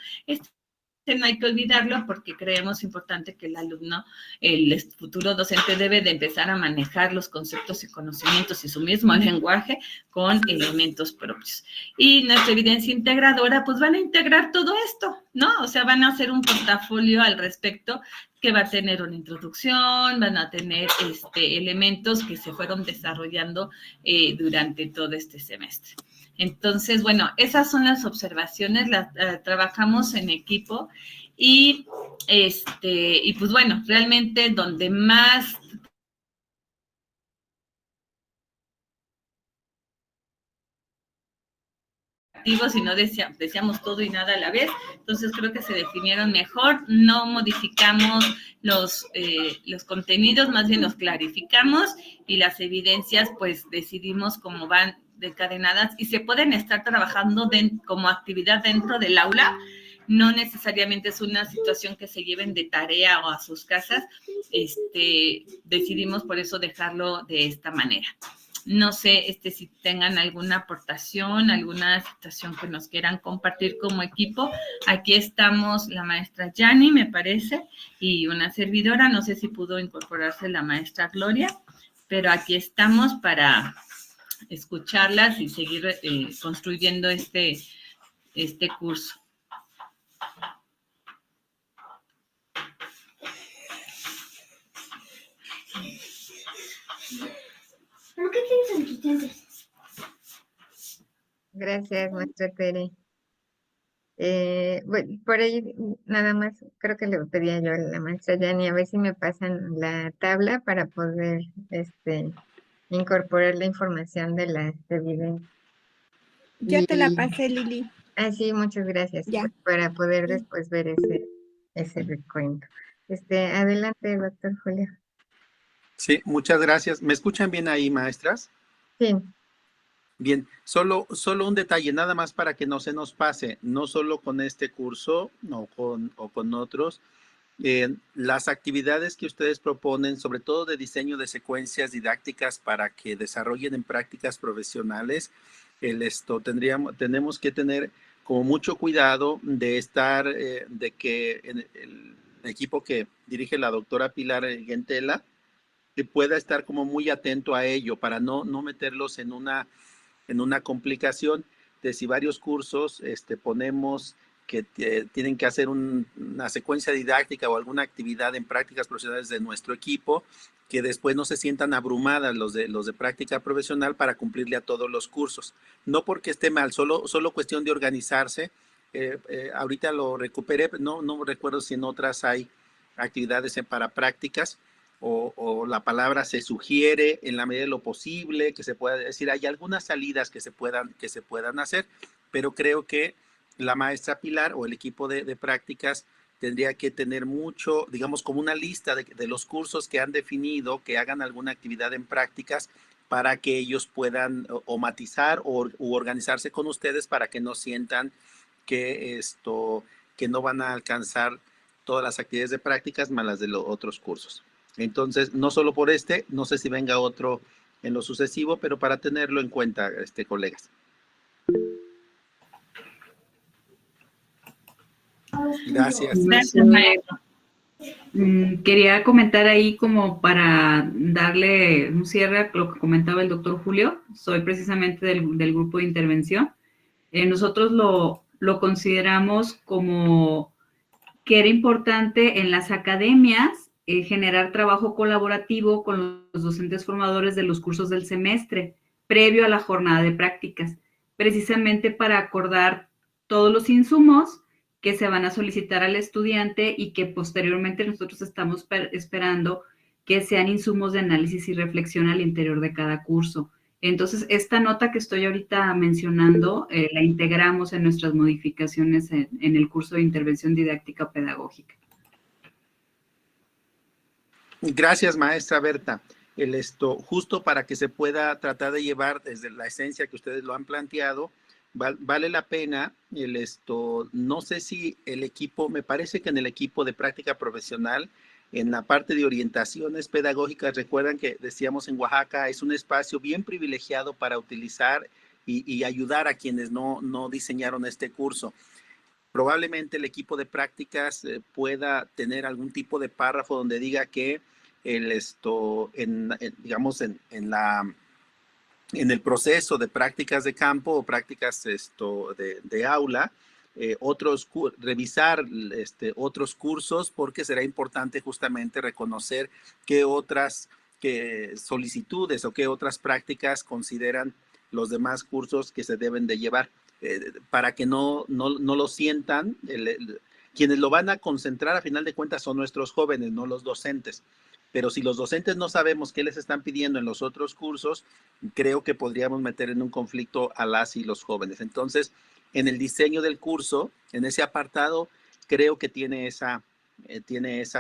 No hay que olvidarlo porque creemos importante que el alumno, el futuro docente, debe de empezar a manejar los conceptos y conocimientos y su mismo lenguaje con elementos propios. Y nuestra evidencia integradora, pues van a integrar todo esto, ¿no? O sea, van a hacer un portafolio al respecto que va a tener una introducción, van a tener elementos que se fueron desarrollando durante todo este semestre. Entonces, bueno, esas son las observaciones, las trabajamos en equipo y pues bueno, realmente donde más y no decíamos todo y nada a la vez, entonces creo que se definieron mejor, no modificamos los contenidos, más bien los clarificamos y las evidencias pues decidimos cómo van encadenadas y se pueden estar trabajando como actividad dentro del aula, no necesariamente es una situación que se lleven de tarea o a sus casas, decidimos por eso dejarlo de esta manera. No sé si tengan alguna aportación, alguna situación que nos quieran compartir como equipo. Aquí estamos la maestra Yani, me parece, y una servidora. No sé si pudo incorporarse la maestra Gloria, pero aquí estamos para escucharlas y seguir construyendo este curso. ¿Por qué tienes asistentes? Gracias, maestra Tere. Bueno, por ahí nada más creo que le pedía yo a la maestra Yani a ver si me pasan la tabla para poder incorporar la información de las evidencias. Ya te la pasé, Lili. Sí, muchas gracias. Ya. Para poder después ver ese recuento. Adelante, doctor Julio. Sí, muchas gracias. ¿Me escuchan bien ahí, maestras? Sí. Bien, solo un detalle, nada más para que no se nos pase, no solo con este curso o con otros, las actividades que ustedes proponen, sobre todo de diseño de secuencias didácticas para que desarrollen en prácticas profesionales, tenemos que tener como mucho cuidado de estar, de que el equipo que dirige la doctora Pilar Gentela pueda estar como muy atento a ello para no meterlos en una complicación de si varios cursos ponemos que tienen que hacer una secuencia didáctica o alguna actividad en prácticas profesionales de nuestro equipo, que después no se sientan abrumadas los de práctica profesional para cumplirle a todos los cursos. No porque esté mal, solo cuestión de organizarse. Ahorita lo recuperé, no recuerdo si en otras hay actividades para prácticas, o la palabra se sugiere en la medida de lo posible, que se pueda decir, hay algunas salidas que se puedan hacer, pero creo que la maestra Pilar o el equipo de prácticas tendría que tener mucho, digamos, como una lista de los cursos que han definido, que hagan alguna actividad en prácticas para que ellos puedan o matizar u organizarse con ustedes para que no sientan que que no van a alcanzar todas las actividades de prácticas más las de los otros cursos. Entonces, no solo por no sé si venga otro en lo sucesivo, pero para tenerlo en cuenta, colegas. Gracias. Gracias, maestro. Quería comentar ahí como para darle un cierre a lo que comentaba el doctor Julio. Soy precisamente del grupo de intervención. Nosotros lo consideramos como que era importante en las academias generar trabajo colaborativo con los docentes formadores de los cursos del semestre, previo a la jornada de prácticas, precisamente para acordar todos los insumos que se van a solicitar al estudiante y que posteriormente nosotros estamos esperando que sean insumos de análisis y reflexión al interior de cada curso. Entonces, esta nota que estoy ahorita mencionando, la integramos en nuestras modificaciones en el curso de intervención didáctica o pedagógica. Gracias, maestra Berta. Justo para que se pueda tratar de llevar desde la esencia que ustedes lo han planteado, vale la pena, no sé si el equipo, me parece que en el equipo de práctica profesional, en la parte de orientaciones pedagógicas, recuerdan que decíamos en Oaxaca, es un espacio bien privilegiado para utilizar y ayudar a quienes no diseñaron este curso. Probablemente el equipo de prácticas pueda tener algún tipo de párrafo donde diga que digamos en el proceso de prácticas de campo o prácticas de aula, revisar otros cursos, porque será importante justamente reconocer qué otras solicitudes o qué otras prácticas consideran los demás cursos que se deben de llevar, para que no lo sientan. Quienes lo van a concentrar a final de cuentas son nuestros jóvenes, no los docentes. Pero si los docentes no sabemos qué les están pidiendo en los otros cursos, creo que podríamos meter en un conflicto a las y los jóvenes. Entonces, en el diseño del curso, en ese apartado, creo que tiene esa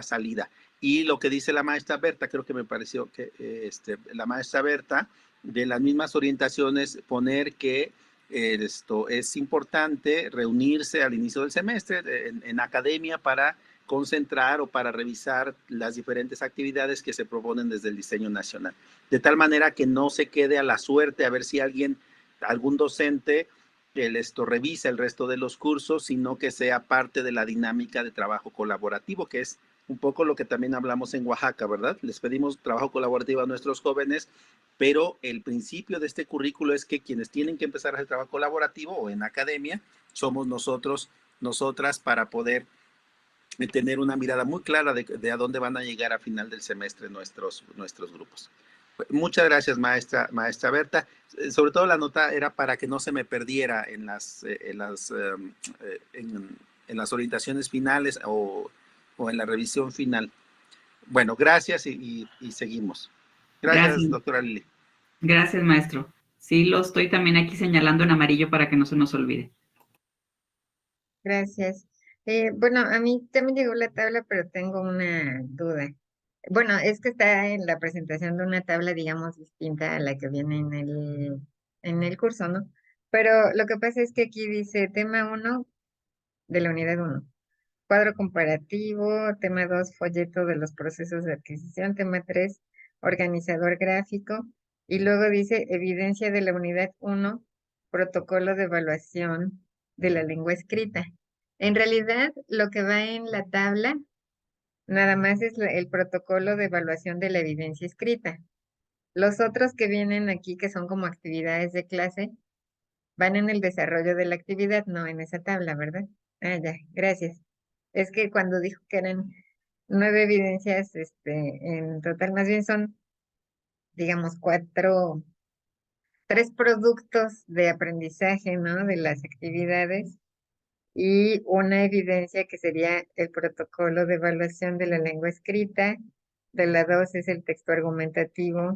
salida. Y lo que dice la maestra Berta, creo que me pareció que la maestra Berta, de las mismas orientaciones, poner que esto es importante reunirse al inicio del semestre en academia para concentrar o para revisar las diferentes actividades que se proponen desde el diseño nacional. De tal manera que no se quede a la suerte a ver si algún docente revisa el resto de los cursos, sino que sea parte de la dinámica de trabajo colaborativo, que es un poco lo que también hablamos en Oaxaca, ¿verdad? Les pedimos trabajo colaborativo a nuestros jóvenes, pero el principio de este currículo es que quienes tienen que empezar a hacer trabajo colaborativo o en academia somos nosotros, nosotras, para poder tener una mirada muy clara de a dónde van a llegar a final del semestre nuestros grupos. Muchas gracias, maestra Berta. Sobre todo la nota era para que no se me perdiera en las orientaciones finales o en la revisión final. Bueno, gracias y seguimos. Gracias, doctora Lili. Gracias, maestro. Sí, lo estoy también aquí señalando en amarillo para que no se nos olvide. Gracias. Bueno, a mí también llegó la tabla, pero tengo una duda. Bueno, es que está en la presentación de una tabla, digamos, distinta a la que viene en el curso, ¿no? Pero lo que pasa es que aquí dice tema 1 de la unidad 1, cuadro comparativo, tema 2, folleto de los procesos de adquisición, tema 3, organizador gráfico, y luego dice evidencia de la unidad 1, protocolo de evaluación de la lengua escrita. En realidad, lo que va en la tabla nada más es el protocolo de evaluación de la evidencia escrita. Los otros que vienen aquí, que son como actividades de clase, van en el desarrollo de la actividad, no en esa tabla, ¿verdad? Ah, ya, gracias. Es que cuando dijo que eran 9 evidencias, en total, más bien son, digamos, 3 productos de aprendizaje, ¿no? De las actividades, y una evidencia que sería el protocolo de evaluación de la lengua escrita. De la 2 es el texto argumentativo.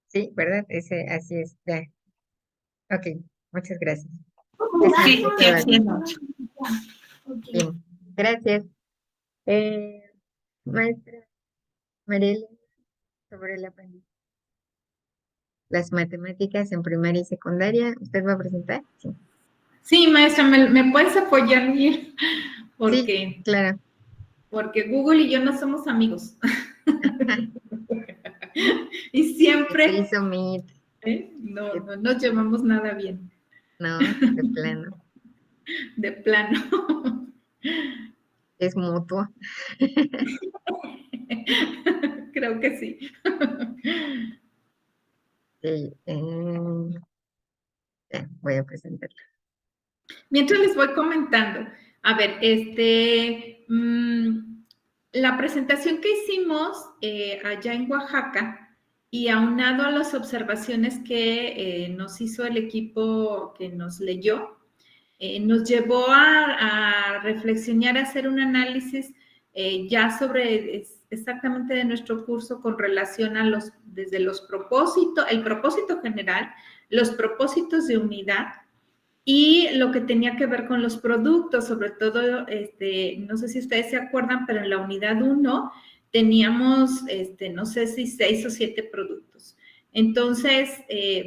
Sí, ¿verdad? Así es, ya. Ok, muchas gracias. Sí, sí, así es. Bien, gracias. Maestra Mariela, sobre el aprendizaje. Las matemáticas en primaria y secundaria, ¿usted va a presentar? Sí. Sí, maestra, ¿me puedes apoyar bien? Sí, claro. Porque Google y yo no somos amigos. Y siempre Se hizo Meet. no nos llevamos nada bien. No, de plano. De plano. Es mutuo. Creo que sí. Sí, ya, voy a presentarla. Mientras les voy comentando, a ver, la presentación que hicimos allá en Oaxaca y aunado a las observaciones que nos hizo el equipo que nos leyó, nos llevó a reflexionar, a hacer un análisis ya sobre exactamente de nuestro curso con relación a desde los propósitos, el propósito general, los propósitos de unidad, y lo que tenía que ver con los productos, sobre todo, no sé si ustedes se acuerdan, pero en la unidad 1 teníamos, no sé si 6 o 7 productos. Entonces,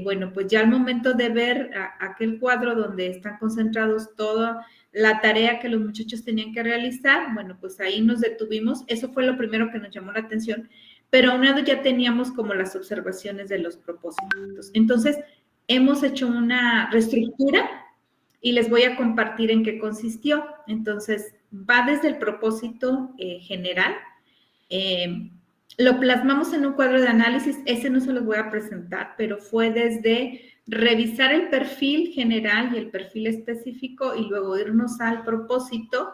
bueno, pues ya al momento de ver aquel cuadro donde están concentrados toda la tarea que los muchachos tenían que realizar, bueno, pues ahí nos detuvimos. Eso fue lo primero que nos llamó la atención, pero aunado ya teníamos como las observaciones de los propósitos. Entonces, hemos hecho una reestructura y les voy a compartir en qué consistió. Entonces, va desde el propósito general. Lo plasmamos en un cuadro de análisis, ese no se los voy a presentar, pero fue desde revisar el perfil general y el perfil específico y luego irnos al propósito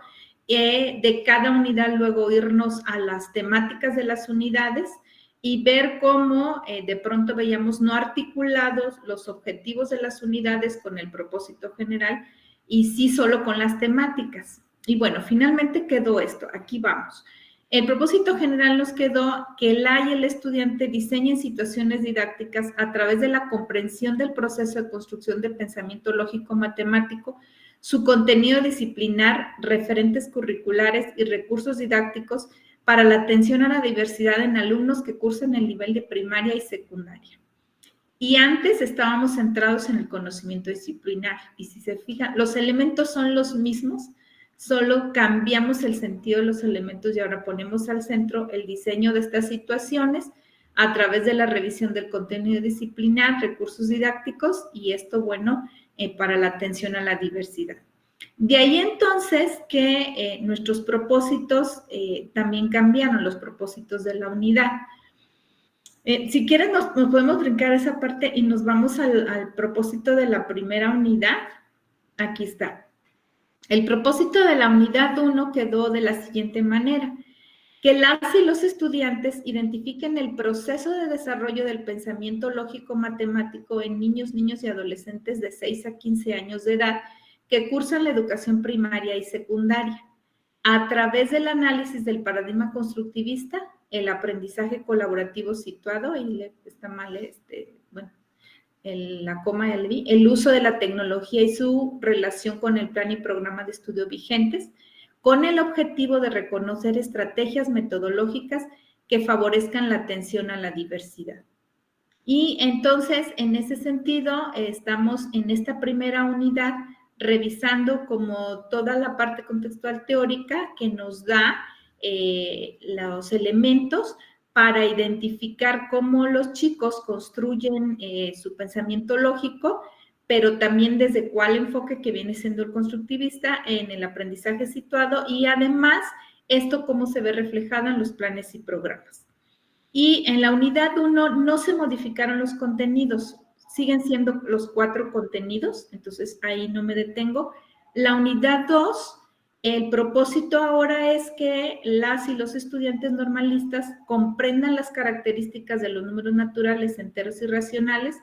de cada unidad, luego irnos a las temáticas de las unidades y ver cómo de pronto veíamos no articulados los objetivos de las unidades con el propósito general y sí solo con las temáticas. Y bueno, finalmente quedó esto, aquí vamos. El propósito general nos quedó que el y el estudiante diseñen situaciones didácticas a través de la comprensión del proceso de construcción de pensamiento lógico-matemático, su contenido disciplinar, referentes curriculares y recursos didácticos para la atención a la diversidad en alumnos que cursan el nivel de primaria y secundaria. Y antes estábamos centrados en el conocimiento disciplinar. Y si se fijan, los elementos son los mismos, solo cambiamos el sentido de los elementos y ahora ponemos al centro el diseño de estas situaciones a través de la revisión del contenido disciplinar, recursos didácticos y esto, bueno, para la atención a la diversidad. De ahí entonces que nuestros propósitos también cambiaron, los propósitos de la unidad. Si quieren nos podemos brincar esa parte y nos vamos al propósito de la primera unidad. Aquí está. El propósito de la unidad 1 quedó de la siguiente manera: que las y los estudiantes identifiquen el proceso de desarrollo del pensamiento lógico-matemático en niños, niñas y adolescentes de 6 a 15 años de edad que cursan la educación primaria y secundaria, a través del análisis del paradigma constructivista, el aprendizaje colaborativo situado, y está mal bueno, la coma y el i, el uso de la tecnología y su relación con el plan y programa de estudio vigentes, con el objetivo de reconocer estrategias metodológicas que favorezcan la atención a la diversidad. Y entonces, en ese sentido, estamos en esta primera unidad revisando como toda la parte contextual teórica que nos da los elementos para identificar cómo los chicos construyen su pensamiento lógico, pero también desde cuál enfoque que viene siendo el constructivista en el aprendizaje situado y además esto cómo se ve reflejado en los planes y programas. Y en la unidad 1 no se modificaron los contenidos, siguen siendo los 4 contenidos, entonces ahí no me detengo. La unidad 2, el propósito ahora es que las y los estudiantes normalistas comprendan las características de los números naturales, enteros y racionales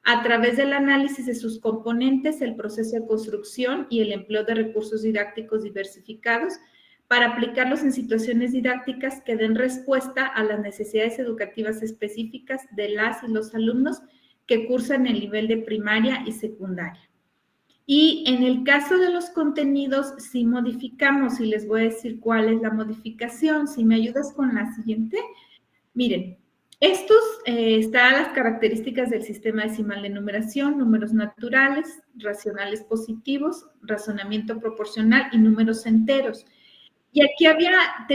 a través del análisis de sus componentes, el proceso de construcción y el empleo de recursos didácticos diversificados para aplicarlos en situaciones didácticas que den respuesta a las necesidades educativas específicas de las y los alumnos que cursan el nivel de primaria y secundaria. Y en el caso de los contenidos, sí modificamos, y les voy a decir cuál es la modificación. Si me ayudas con la siguiente. Miren, estos están las características del sistema decimal de numeración, números naturales, racionales positivos, razonamiento proporcional y números enteros. Y aquí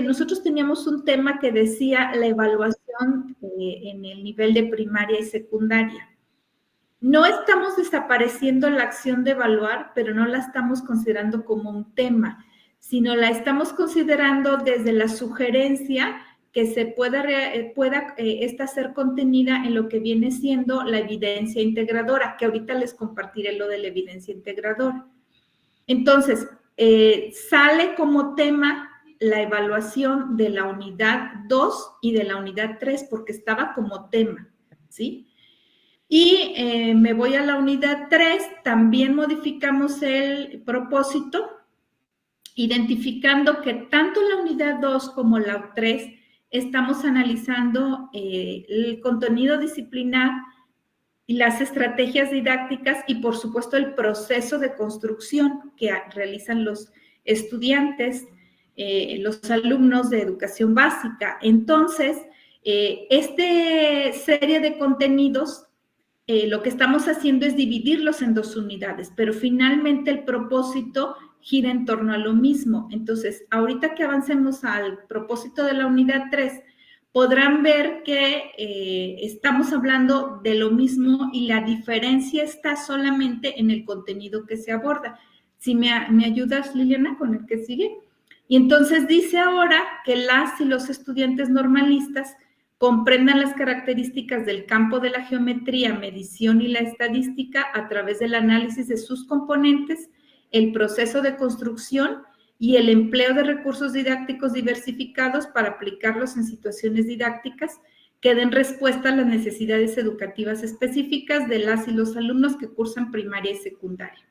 nosotros teníamos un tema que decía la evaluación en el nivel de primaria y secundaria. No estamos desapareciendo la acción de evaluar, pero no la estamos considerando como un tema, sino la estamos considerando desde la sugerencia que se pueda esta ser contenida en lo que viene siendo la evidencia integradora, que ahorita les compartiré lo de la evidencia integradora. Entonces, sale como tema la evaluación de la unidad 2 y de la unidad 3 porque estaba como tema, ¿sí? Y me voy a la unidad 3, también modificamos el propósito, identificando que tanto la unidad 2 como la 3 estamos analizando el contenido disciplinar y las estrategias didácticas y, por supuesto, el proceso de construcción que realizan los estudiantes, los alumnos de educación básica. Entonces, esta serie de contenidos, lo que estamos haciendo es dividirlos en 2 unidades, pero finalmente el propósito gira en torno a lo mismo. Entonces, ahorita que avancemos al propósito de la unidad 3, podrán ver que estamos hablando de lo mismo y la diferencia está solamente en el contenido que se aborda. Si me ayudas, Liliana, con el que sigue. Y entonces dice ahora que las y los estudiantes normalistas comprendan las características del campo de la geometría, medición y la estadística a través del análisis de sus componentes, el proceso de construcción y el empleo de recursos didácticos diversificados para aplicarlos en situaciones didácticas que den respuesta a las necesidades educativas específicas de las y los alumnos que cursan primaria y secundaria.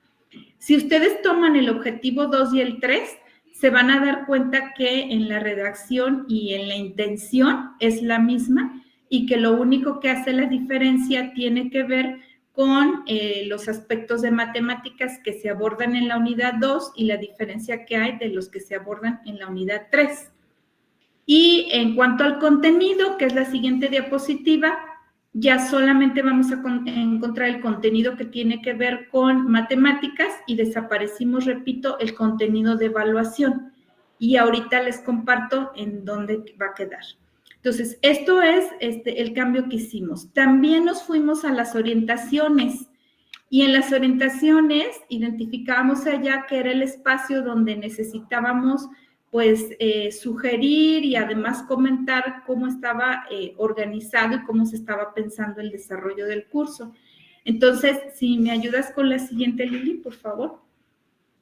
Si ustedes toman el objetivo 2 y el 3, se van a dar cuenta que en la redacción y en la intención es la misma y que lo único que hace la diferencia tiene que ver con los aspectos de matemáticas que se abordan en la unidad 2 y la diferencia que hay de los que se abordan en la unidad 3. Y en cuanto al contenido, que es la siguiente diapositiva, ya solamente vamos a encontrar el contenido que tiene que ver con matemáticas y desaparecimos, repito, el contenido de evaluación. Y ahorita les comparto en dónde va a quedar. Entonces, esto es el cambio que hicimos. También nos fuimos a las orientaciones y en las orientaciones identificábamos allá que era el espacio donde necesitábamos pues sugerir y además comentar cómo estaba organizado y cómo se estaba pensando el desarrollo del curso. Entonces, si me ayudas con la siguiente, Lili, por favor.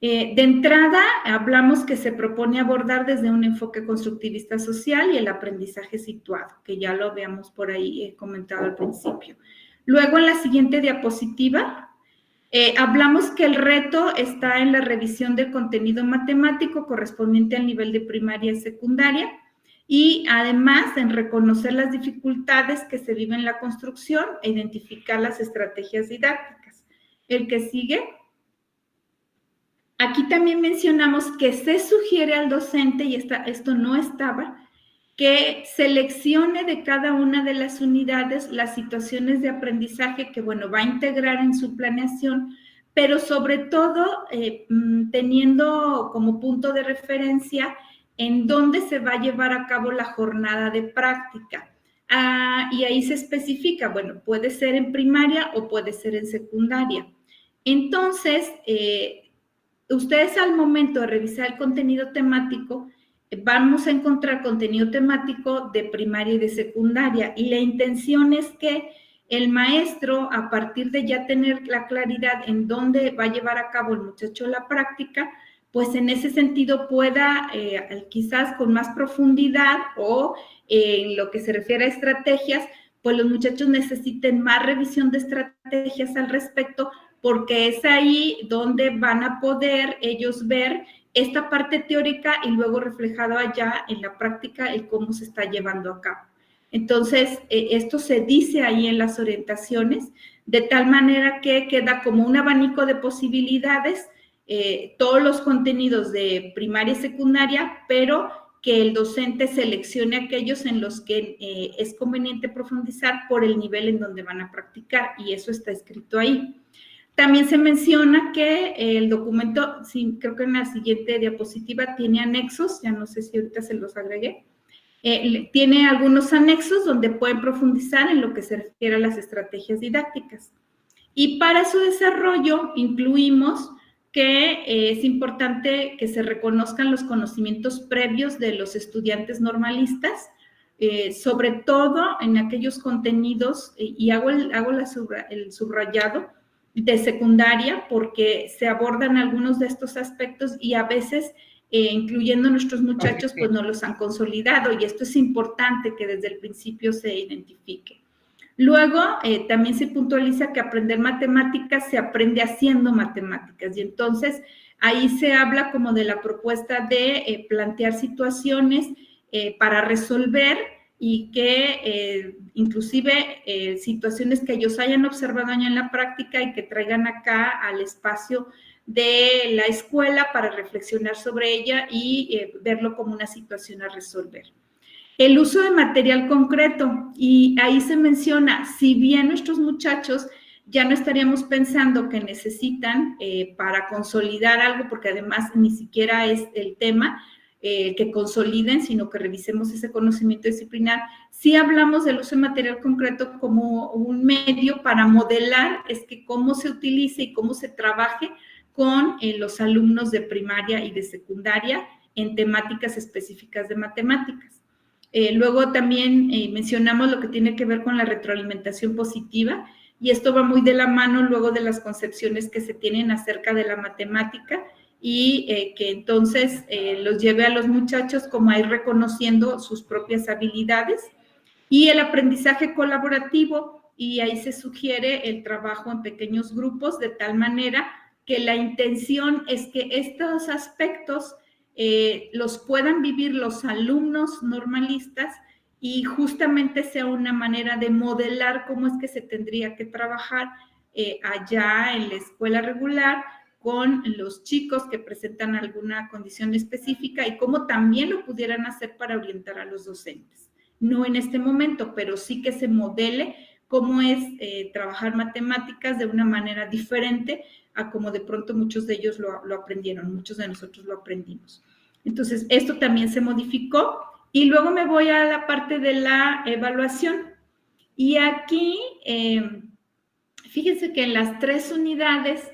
De entrada, hablamos que se propone abordar desde un enfoque constructivista social y el aprendizaje situado, que ya lo habíamos por ahí comentado al principio. Luego, en la siguiente diapositiva, hablamos que el reto está en la revisión del contenido matemático correspondiente al nivel de primaria y secundaria y además en reconocer las dificultades que se viven en la construcción e identificar las estrategias didácticas. El que sigue. Aquí también mencionamos que se sugiere al docente, y esto no estaba, que seleccione de cada una de las unidades las situaciones de aprendizaje que, bueno, va a integrar en su planeación, pero sobre todo teniendo como punto de referencia en dónde se va a llevar a cabo la jornada de práctica. Y ahí se especifica, bueno, puede ser en primaria o puede ser en secundaria. Entonces, ustedes al momento de revisar el contenido temático, vamos a encontrar contenido temático de primaria y de secundaria y la intención es que el maestro, a partir de ya tener la claridad en dónde va a llevar a cabo el muchacho la práctica, pues en ese sentido pueda quizás con más profundidad o en lo que se refiere a estrategias, pues los muchachos necesiten más revisión de estrategias al respecto porque es ahí donde van a poder ellos ver esta parte teórica y luego reflejado allá en la práctica el cómo se está llevando a cabo. Entonces, esto se dice ahí en las orientaciones, de tal manera que queda como un abanico de posibilidades, todos los contenidos de primaria y secundaria, pero que el docente seleccione aquellos en los que es conveniente profundizar por el nivel en donde van a practicar, y eso está escrito ahí. También se menciona que el documento, sí, creo que en la siguiente diapositiva tiene anexos, ya no sé si ahorita se los agregué, tiene algunos anexos donde pueden profundizar en lo que se refiere a las estrategias didácticas. Y para su desarrollo incluimos que es importante que se reconozcan los conocimientos previos de los estudiantes normalistas, sobre todo en aquellos contenidos, y hago el subrayado, de secundaria, porque se abordan algunos de estos aspectos y a veces, incluyendo a nuestros muchachos, pues no los han consolidado y esto es importante que desde el principio se identifique. Luego, también se puntualiza que aprender matemáticas se aprende haciendo matemáticas y entonces ahí se habla como de la propuesta de plantear situaciones para resolver y que inclusive situaciones que ellos hayan observado en la práctica y que traigan acá al espacio de la escuela para reflexionar sobre ella y verlo como una situación a resolver. El uso de material concreto, y ahí se menciona, si bien nuestros muchachos ya no estaríamos pensando que necesitan para consolidar algo, porque además ni siquiera es el tema, que consoliden, sino que revisemos ese conocimiento disciplinar. Sí hablamos del uso de material concreto como un medio para modelar, es que cómo se utilice y cómo se trabaje con los alumnos de primaria y de secundaria en temáticas específicas de matemáticas. Luego también mencionamos lo que tiene que ver con la retroalimentación positiva, y esto va muy de la mano luego de las concepciones que se tienen acerca de la matemática, y que entonces los lleve a los muchachos como a ir reconociendo sus propias habilidades. Y el aprendizaje colaborativo, y ahí se sugiere el trabajo en pequeños grupos, de tal manera que la intención es que estos aspectos los puedan vivir los alumnos normalistas y justamente sea una manera de modelar cómo es que se tendría que trabajar allá en la escuela regular con los chicos que presentan alguna condición específica y cómo también lo pudieran hacer para orientar a los docentes. No en este momento, pero sí que se modele cómo es trabajar matemáticas de una manera diferente a como de pronto muchos de ellos lo aprendieron, muchos de nosotros lo aprendimos. Entonces, esto también se modificó y luego me voy a la parte de la evaluación. Y aquí, fíjense que en las 3 unidades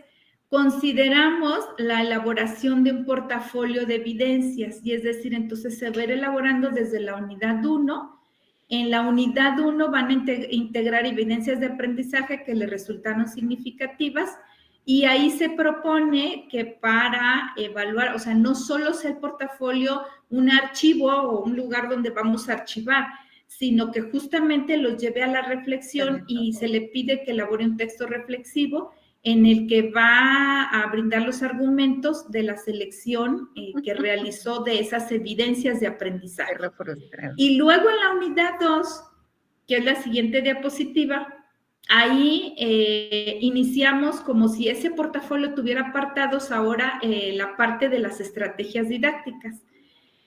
consideramos la elaboración de un portafolio de evidencias, y es decir, entonces se va a ir elaborando desde la unidad 1. En la unidad 1 van a integrar evidencias de aprendizaje que le resultaron significativas, y ahí se propone que para evaluar, o sea, no solo sea el portafolio un archivo o un lugar donde vamos a archivar, sino que justamente los lleve a la reflexión y se le pide que elabore un texto reflexivo en el que va a brindar los argumentos de la selección que realizó de esas evidencias de aprendizaje. Y luego en la unidad 2, que es la siguiente diapositiva, ahí iniciamos como si ese portafolio tuviera apartados ahora la parte de las estrategias didácticas.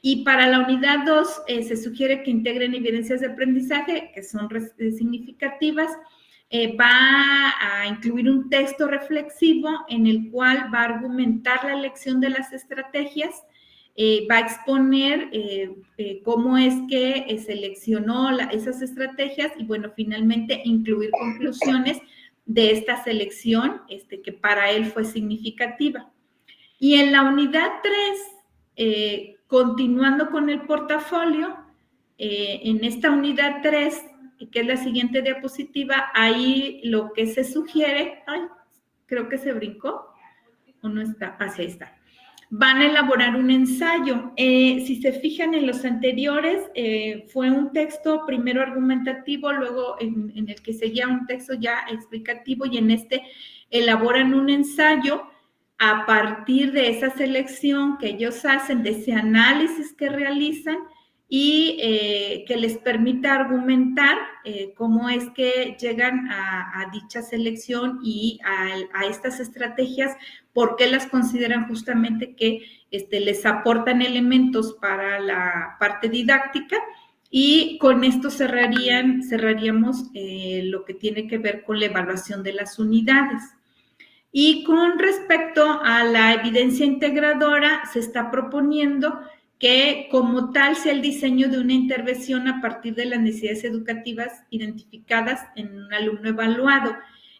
Y para la unidad 2 se sugiere que integren evidencias de aprendizaje que son significativas. Va a incluir un texto reflexivo en el cual va a argumentar la elección de las estrategias, va a exponer cómo es que seleccionó esas estrategias y, bueno, finalmente incluir conclusiones de esta selección que para él fue significativa. Y en la unidad 3, continuando con el portafolio, en esta unidad 3, que es la siguiente diapositiva, ahí lo que se sugiere, creo que se brincó, o no está, así está. Van a elaborar un ensayo. Si se fijan en los anteriores, fue un texto primero argumentativo, luego en el que seguía un texto ya explicativo, y en este elaboran un ensayo a partir de esa selección que ellos hacen, de ese análisis que realizan, y que les permita argumentar cómo es que llegan a dicha selección y a estas estrategias, por qué las consideran justamente que les aportan elementos para la parte didáctica, y con esto cerraríamos lo que tiene que ver con la evaluación de las unidades. Y con respecto a la evidencia integradora, se está proponiendo que como tal sea el diseño de una intervención a partir de las necesidades educativas identificadas en un alumno evaluado.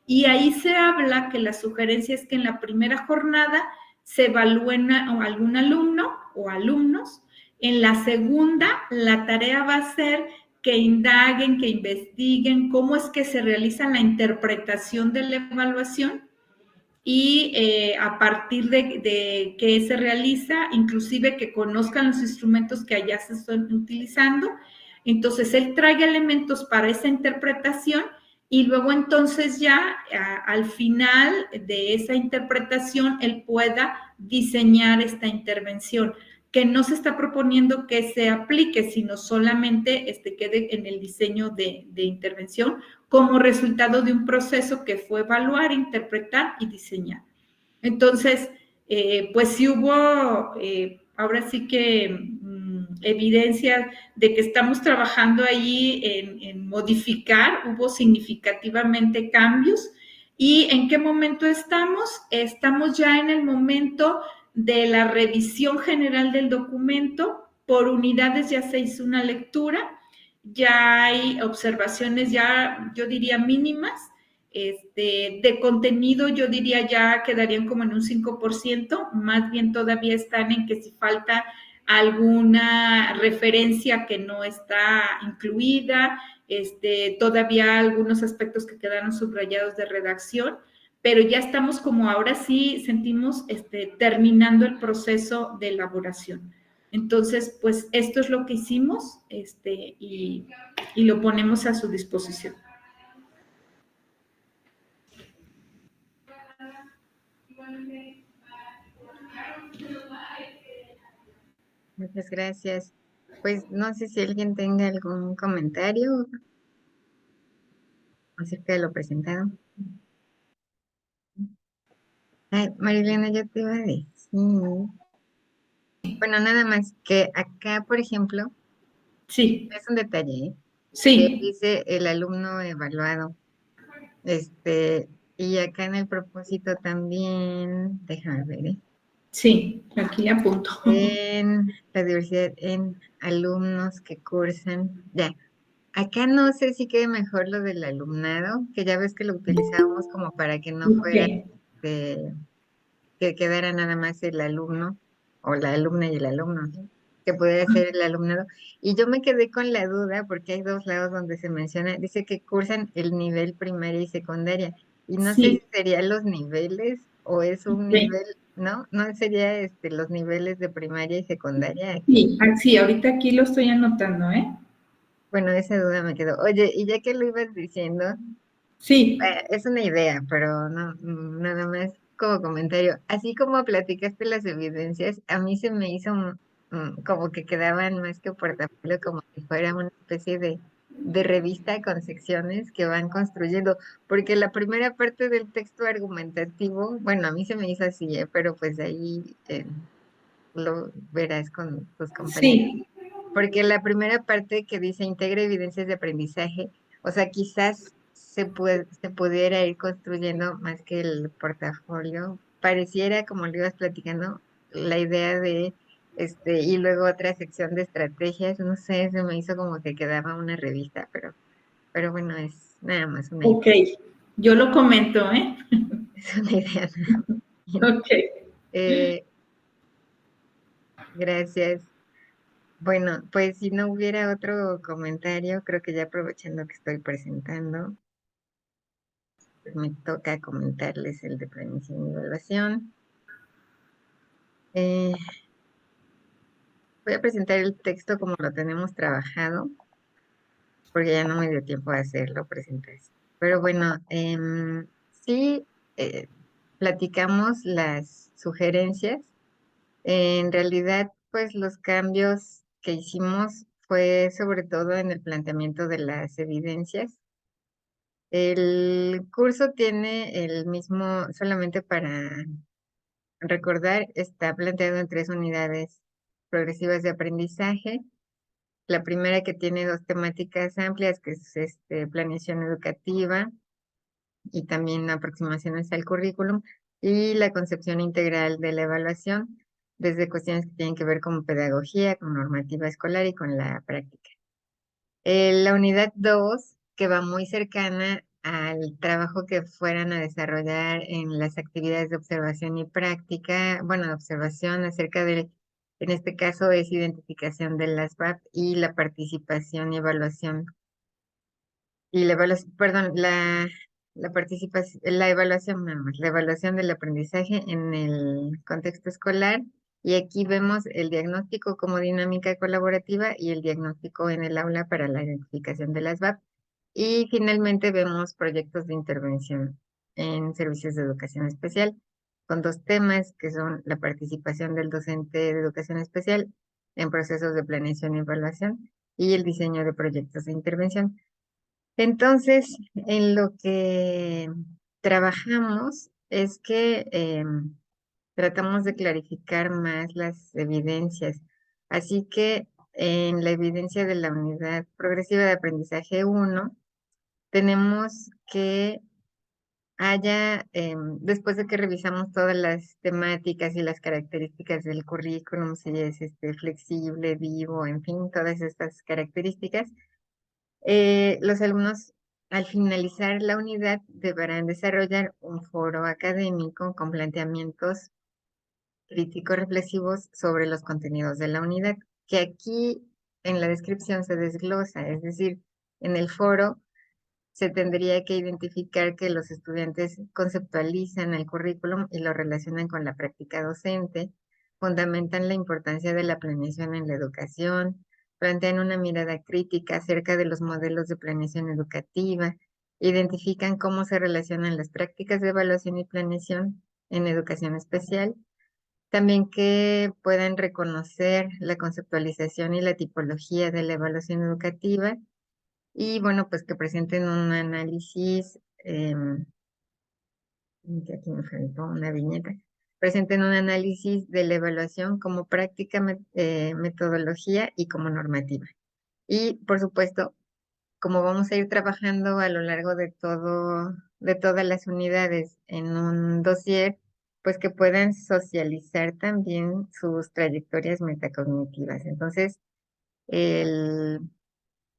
Y ahí se habla que la sugerencia es que en la primera jornada se evalúen a algún alumno o alumnos. En la segunda, la tarea va a ser que indaguen, que investiguen cómo es que se realiza la interpretación de la evaluación, y a partir de que se realiza, inclusive que conozcan los instrumentos que allá se están utilizando. Entonces, él traiga elementos para esa interpretación, y luego entonces ya al final de esa interpretación, él pueda diseñar esta intervención, que no se está proponiendo que se aplique, sino solamente quede en el diseño de intervención como resultado de un proceso que fue evaluar, interpretar y diseñar. Entonces, pues sí hubo, ahora sí que evidencia de que estamos trabajando ahí en modificar, hubo significativamente cambios. ¿Y en qué momento estamos? Estamos ya en el momento de la revisión general del documento. Por unidades ya se hizo una lectura, ya hay observaciones ya, yo diría, mínimas. De contenido, yo diría ya quedarían como en un 5%, más bien todavía están en que si falta alguna referencia que no está incluida, todavía algunos aspectos que quedaron subrayados de redacción, pero ya estamos como ahora sí sentimos terminando el proceso de elaboración. Entonces, pues esto es lo que hicimos y lo ponemos a su disposición. Muchas gracias. Pues no sé si alguien tenga algún comentario acerca de lo presentado. Ay, Marilena, yo te iba a decir. Bueno, nada más que acá, por ejemplo, Sí, es un detalle, ¿eh? Que sí, dice el alumno evaluado. Y acá en el propósito también, déjame ver, ¿eh? sí, aquí apunto. En la diversidad en alumnos que cursan. Ya, acá no sé si quede mejor lo del alumnado, que ya ves que lo utilizábamos como para que no Ok, fuera, este, que quedara nada más el alumno o la alumna y el alumno, ¿sí? Que pudiera ser el alumnado. Y yo me quedé con la duda porque hay dos lados donde se menciona, dice que cursan el nivel primaria y secundaria. Y no sé si sí, serían los niveles o es un sí, nivel, ¿no? No sería los niveles de primaria y secundaria aquí. sí, sí, ahorita aquí lo estoy anotando, ¿eh? Bueno, esa duda me quedó. Oye, y ya que lo ibas diciendo, Sí, es una idea, pero no, nada más como comentario. Así como platicaste las evidencias, a mí se me hizo como que quedaban más que portafolio, como si fuera una especie de revista con secciones que van construyendo, porque la primera parte del texto argumentativo, bueno, a mí se me hizo así, pero pues ahí lo verás con tus compañeros. sí, Porque la primera parte que dice integra evidencias de aprendizaje, o sea, quizás se pudiera ir construyendo más que el portafolio. Pareciera, como lo ibas platicando, la idea de, y luego otra sección de estrategias, no sé, se me hizo como que quedaba una revista, pero bueno, es nada más una idea. ok, yo lo comento, ¿eh? Es una idea. Nada más. Ok, Eh, gracias. Bueno, pues si no hubiera otro comentario, creo que ya aprovechando que estoy presentando, pues me toca comentarles el de planeación y evaluación. Eh, Voy a presentar el texto como lo tenemos trabajado, porque ya no me dio tiempo de hacerlo, presentarse. Pero bueno, sí, platicamos las sugerencias. En realidad, pues los cambios que hicimos fue sobre todo en el planteamiento de las evidencias. El curso tiene el mismo, solamente para recordar, está planteado en 3 unidades progresivas de aprendizaje. La primera que tiene 2 temáticas amplias, que es planeación educativa y también aproximaciones al currículum, y la concepción integral de la evaluación, desde cuestiones que tienen que ver con pedagogía, con normativa escolar y con la práctica. La unidad 2 que va muy cercana al trabajo que fueran a desarrollar en las actividades de observación y práctica, bueno, de observación acerca de, en este caso es identificación de las VAP y la participación y evaluación, y la evaluación, perdón, la participación, la evaluación nada más, la evaluación del aprendizaje en el contexto escolar. Y aquí vemos el diagnóstico como dinámica colaborativa y el diagnóstico en el aula para la identificación de las VAP. Y finalmente vemos proyectos de intervención en servicios de educación especial, con 2 temas que son la participación del docente de educación especial en procesos de planeación y evaluación y el diseño de proyectos de intervención. Entonces, en lo que trabajamos es que tratamos de clarificar más las evidencias. Así que en la evidencia de la unidad progresiva de aprendizaje 1, tenemos que después de que revisamos todas las temáticas y las características del currículum, si es flexible, vivo, en fin, todas estas características, los alumnos al finalizar la unidad deberán desarrollar un foro académico con planteamientos críticos reflexivos sobre los contenidos de la unidad, que aquí en la descripción se desglosa, es decir, en el foro se tendría que identificar que los estudiantes conceptualizan el currículum y lo relacionan con la práctica docente, fundamentan la importancia de la planeación en la educación, plantean una mirada crítica acerca de los modelos de planeación educativa, identifican cómo se relacionan las prácticas de evaluación y planeación en educación especial, también que puedan reconocer la conceptualización y la tipología de la evaluación educativa y bueno, pues que presenten un análisis, que aquí me faltó una viñeta, presenten un análisis de la evaluación como práctica, metodología y como normativa. Y por supuesto, como vamos a ir trabajando a lo largo de todas las unidades en un dossier, pues que puedan socializar también sus trayectorias metacognitivas. Entonces, el,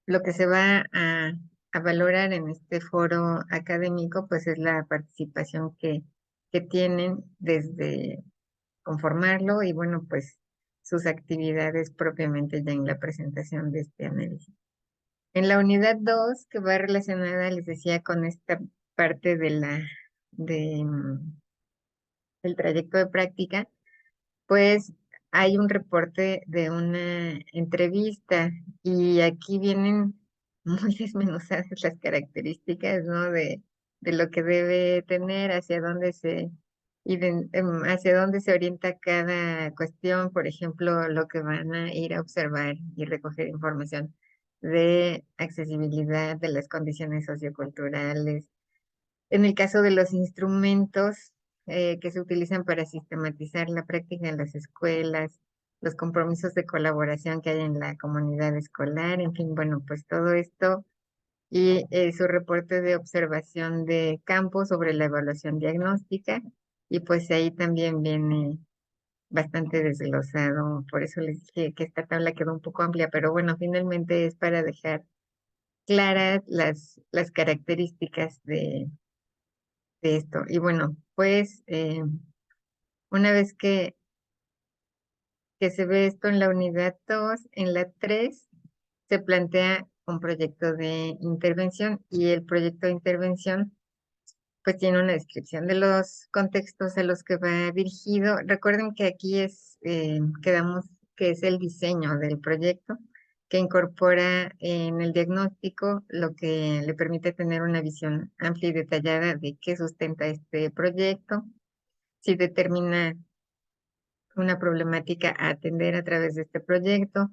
lo que se va a valorar en este foro académico, pues es la participación que tienen desde conformarlo y bueno, pues sus actividades propiamente ya en la presentación de este análisis. En la unidad 2 que va relacionada, les decía, con esta parte del trayecto de práctica, pues hay un reporte de una entrevista y aquí vienen muy desmenuzadas las características, ¿no? De lo que debe tener, hacia dónde se orienta cada cuestión, por ejemplo, lo que van a ir a observar y recoger información de accesibilidad, de las condiciones socioculturales. En el caso de los instrumentos que se utilizan para sistematizar la práctica en las escuelas, los compromisos de colaboración que hay en la comunidad escolar, en fin, bueno, pues todo esto y su reporte de observación de campo sobre la evaluación diagnóstica y pues ahí también viene bastante desglosado, por eso les dije que esta tabla quedó un poco amplia, pero bueno, finalmente es para dejar claras las características de esto. Y bueno, pues una vez que se ve esto en la unidad 2, en la 3 se plantea un proyecto de intervención y el proyecto de intervención pues tiene una descripción de los contextos a los que va dirigido. Recuerden que aquí quedamos que es el diseño del proyecto que incorpora en el diagnóstico lo que le permite tener una visión amplia y detallada de qué sustenta este proyecto, si determina una problemática a atender a través de este proyecto,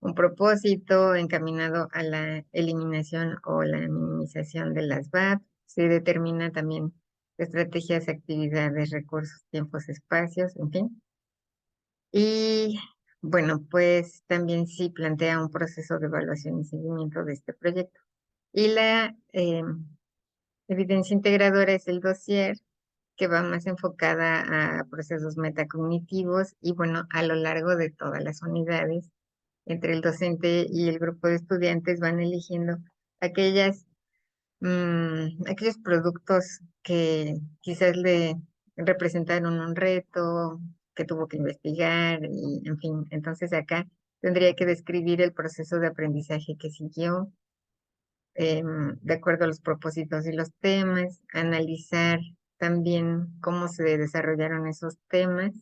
un propósito encaminado a la eliminación o la minimización de las VAP, se determina también estrategias, actividades, recursos, tiempos, espacios, en fin. Y bueno, pues también sí plantea un proceso de evaluación y seguimiento de este proyecto. Y la evidencia integradora es el dossier, que va más enfocada a procesos metacognitivos y bueno, a lo largo de todas las unidades, entre el docente y el grupo de estudiantes van eligiendo aquellos productos que quizás le representaron un reto, que tuvo que investigar y en fin, entonces acá tendría que describir el proceso de aprendizaje que siguió, de acuerdo a los propósitos y los temas, analizar también cómo se desarrollaron esos temas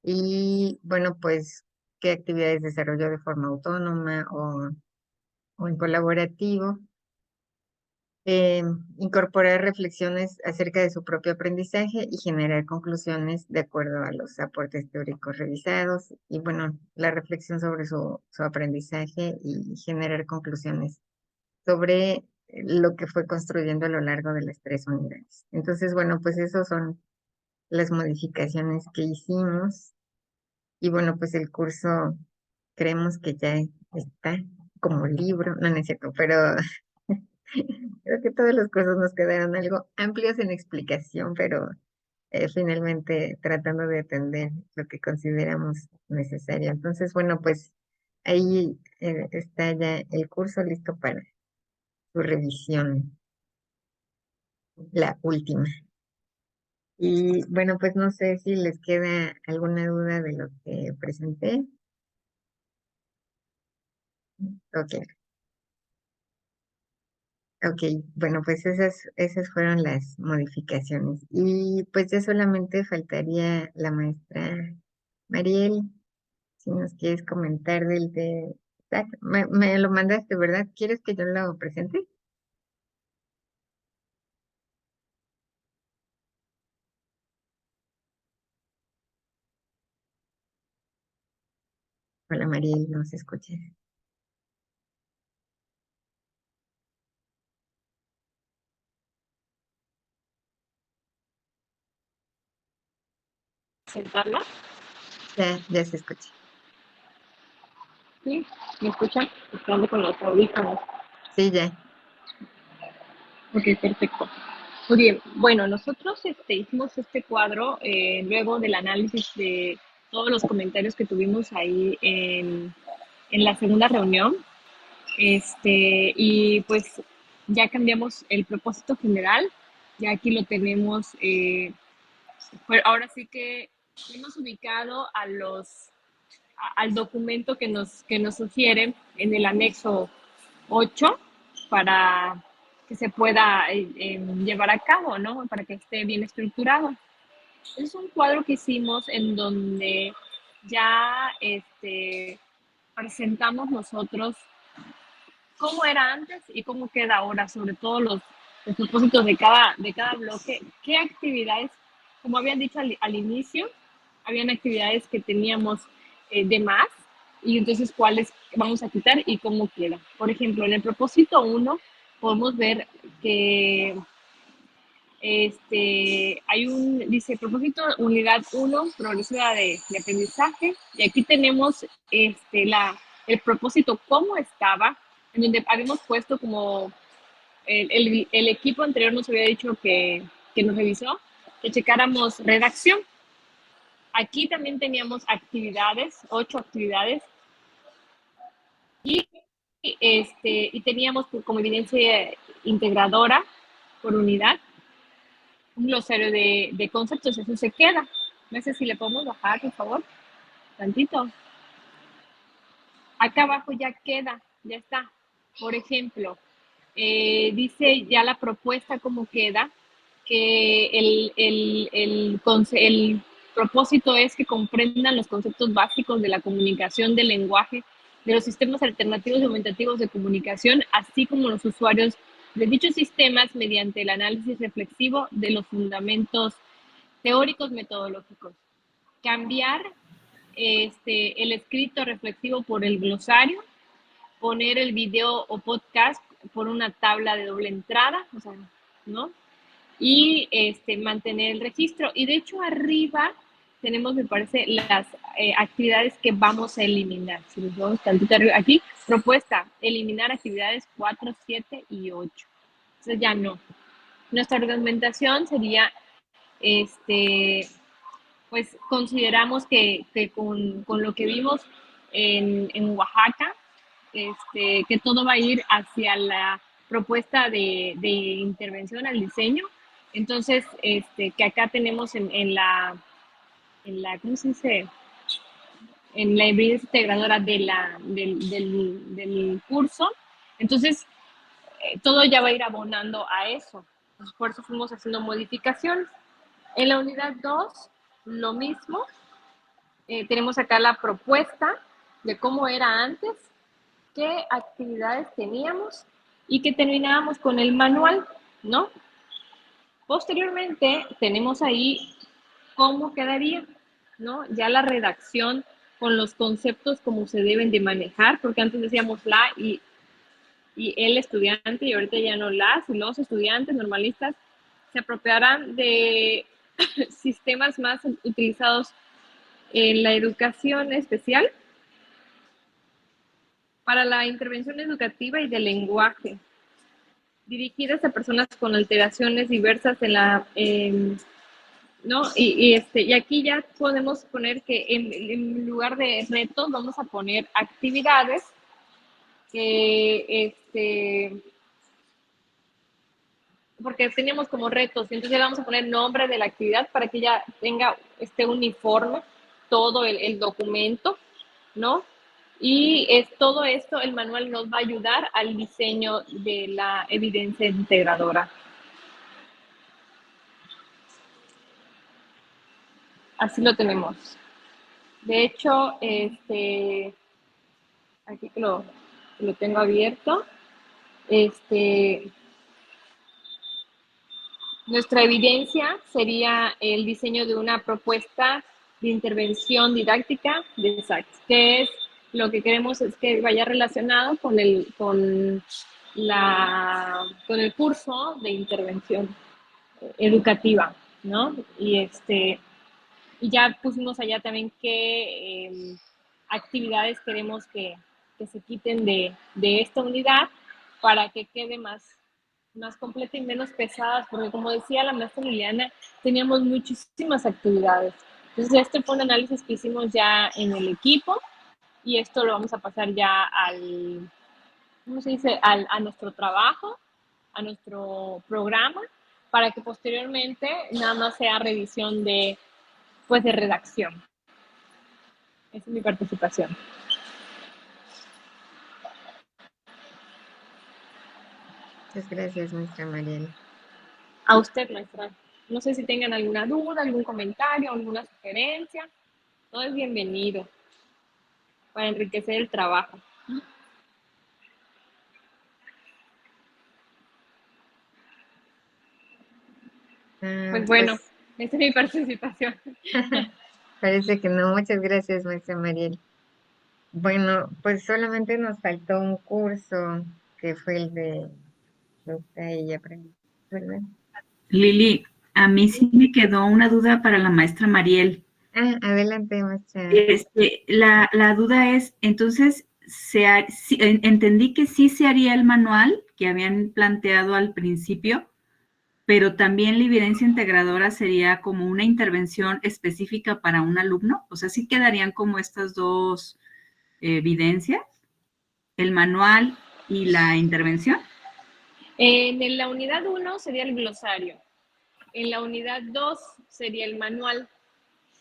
y, bueno, pues qué actividades desarrolló de forma autónoma o en colaborativo. Incorporar reflexiones acerca de su propio aprendizaje y generar conclusiones de acuerdo a los aportes teóricos revisados y, bueno, la reflexión sobre su aprendizaje y generar conclusiones sobre lo que fue construyendo a lo largo de las 3 unidades. Entonces, bueno, pues esas son las modificaciones que hicimos y bueno, pues el curso creemos que ya está como libro, no, no es cierto, pero creo que todos los cursos nos quedaron algo amplios en explicación, pero finalmente tratando de atender lo que consideramos necesario. Entonces, bueno, pues ahí está ya el curso listo para su revisión, la última. Y bueno, pues no sé si les queda alguna duda de lo que presenté. Ok, ok, bueno, pues esas fueron las modificaciones. Y pues ya solamente faltaría la maestra Mariel, si nos quieres comentar del de TAC, me lo mandaste, ¿verdad? ¿Quieres que yo lo presente? Hola Mariel, ¿no se escucha? ¿Sentarla? Ya se escucha. ¿Sí? ¿Me escuchan? Estoy con los audífonos. Sí, ya. Ok, perfecto. Muy bien. Bueno, nosotros hicimos este cuadro luego del análisis de todos los comentarios que tuvimos ahí en la segunda reunión. Y pues ya cambiamos el propósito general. Ya aquí lo tenemos. Pues ahora sí que hemos ubicado al documento que nos sugieren en el anexo 8 para que se pueda llevar a cabo, ¿no? Para que esté bien estructurado. Es un cuadro que hicimos en donde ya presentamos nosotros cómo era antes y cómo queda ahora, sobre todo los propósitos de cada bloque, qué actividades, como habían dicho al inicio, habían actividades que teníamos de más y entonces cuáles vamos a quitar y cómo queda. Por ejemplo, en el propósito 1 podemos ver que dice propósito unidad 1, progresiva de aprendizaje, y aquí tenemos el propósito cómo estaba, en donde habíamos puesto como el equipo anterior nos había dicho que nos revisó, que checáramos redacción. Aquí también teníamos actividades, 8 actividades, y teníamos como evidencia integradora por unidad un glosario de conceptos, eso se queda. No sé si le podemos bajar, por favor, tantito. Acá abajo ya queda, ya está. Por ejemplo, dice ya la propuesta cómo queda, que el propósito es que comprendan los conceptos básicos de la comunicación, del lenguaje, de los sistemas alternativos y aumentativos de comunicación, así como los usuarios de dichos sistemas mediante el análisis reflexivo de los fundamentos teóricos metodológicos. Cambiar el escrito reflexivo por el glosario, poner el video o podcast por una tabla de doble entrada, o sea, ¿no? Y mantener el registro. Y de hecho arriba tenemos, me parece, las actividades que vamos a eliminar. Si nos vamos tantito arriba, aquí, propuesta, eliminar actividades 4, 7 y 8. Entonces ya no. Nuestra argumentación sería, pues consideramos que con lo que vimos en Oaxaca, que todo va a ir hacia la propuesta de intervención al diseño. Entonces, que acá tenemos en la, ¿cómo se dice? En la evidencia integradora del curso. Entonces, todo ya va a ir abonando a eso. Entonces, por eso fuimos haciendo modificaciones. En la unidad 2, lo mismo. Tenemos acá la propuesta de cómo era antes, qué actividades teníamos y que terminábamos con el manual, ¿no? Posteriormente tenemos ahí cómo quedaría, ¿no? Ya la redacción con los conceptos como se deben de manejar, porque antes decíamos la y el estudiante y ahorita ya no las y los estudiantes normalistas se apropiarán de sistemas más utilizados en la educación especial para la intervención educativa y de lenguaje, dirigidas a personas con alteraciones diversas en la, ¿no? Y aquí ya podemos poner que en lugar de retos vamos a poner actividades que, porque teníamos como retos, y entonces ya vamos a poner nombre de la actividad para que ya tenga uniforme todo el documento, ¿no? Y todo esto, el manual nos va a ayudar al diseño de la evidencia integradora. Así lo tenemos. De hecho, aquí que lo tengo abierto, nuestra evidencia sería el diseño de una propuesta de intervención didáctica de SACS, que es lo que queremos es que vaya relacionado con el curso de intervención educativa, ¿no? Y ya pusimos allá también qué actividades queremos que se quiten de esta unidad para que quede más completa y menos pesadas, porque como decía la maestra Liliana, teníamos muchísimas actividades. Entonces, este fue un análisis que hicimos ya en el equipo y esto lo vamos a pasar ya ¿cómo se dice? A nuestro trabajo, a nuestro programa, para que posteriormente nada más sea revisión de redacción. Esa es mi participación. Muchas gracias, maestra Mariel. A usted, maestra. No sé si tengan alguna duda, algún comentario, alguna sugerencia. Todo es bienvenido para enriquecer el trabajo. Pues bueno, esa es mi participación. Parece que no. Muchas gracias, maestra Mariel. Bueno, pues solamente nos faltó un curso que fue el de Busca y Aprende, ¿verdad? Lili, a mí sí me quedó una duda para la maestra Mariel. Adelante, maestra. La duda es, entonces, entendí que sí se haría el manual que habían planteado al principio, pero también la evidencia integradora sería como una intervención específica para un alumno. O sea, sí quedarían como estas dos evidencias, el manual y la intervención. En la unidad 1 sería el glosario. En la unidad 2 sería el manual.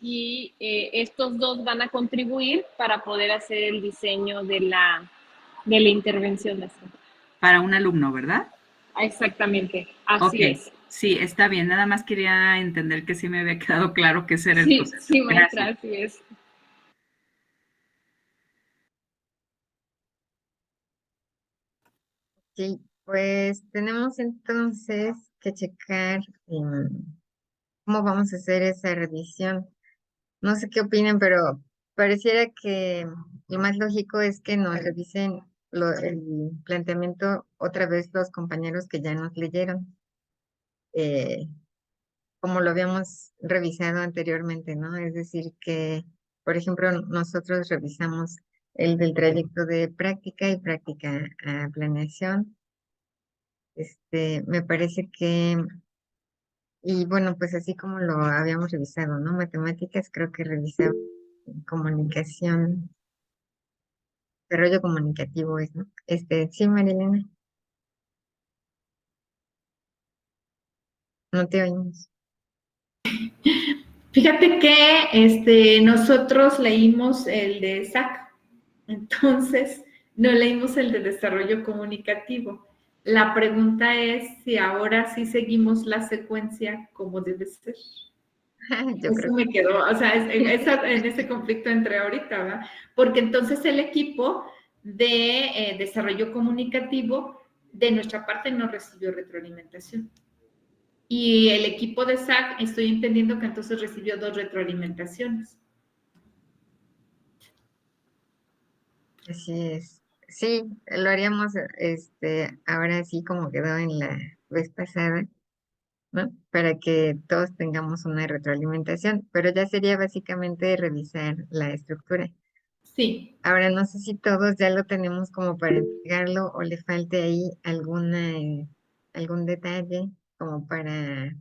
Y estos dos van a contribuir para poder hacer el diseño de la intervención. Para un alumno, ¿verdad? Exactamente, así es. Sí, está bien. Nada más quería entender que sí me había quedado claro que ese era el proceso. Sí, maestra, así es. Sí, pues tenemos entonces que checar cómo vamos a hacer esa revisión. No sé qué opinan, pero pareciera que lo más lógico es que nos revisen el planteamiento otra vez los compañeros que ya nos leyeron, eh, como lo habíamos revisado anteriormente, ¿no? Es decir, que, por ejemplo, nosotros revisamos el del trayecto de práctica y práctica a planeación. Me parece que, y bueno, pues así como lo habíamos revisado, ¿no? Matemáticas, creo que revisaba comunicación, desarrollo comunicativo es, ¿no? Sí, Marilena, no te oímos. Fíjate que nosotros leímos el de SAC, entonces no leímos el de desarrollo comunicativo. La pregunta es si ahora sí seguimos la secuencia como debe ser. Yo Eso me quedó, o sea, en ese conflicto entre ahorita, ¿verdad? Porque entonces el equipo de desarrollo comunicativo de nuestra parte no recibió retroalimentación. Y el equipo de SAC, estoy entendiendo que entonces recibió 2 retroalimentaciones. Así es. Sí, lo haríamos ahora sí como quedó en la vez pasada, ¿no? Para que todos tengamos una retroalimentación, pero ya sería básicamente revisar la estructura. Sí. Ahora no sé si todos ya lo tenemos como para entregarlo o le falte ahí algún detalle como para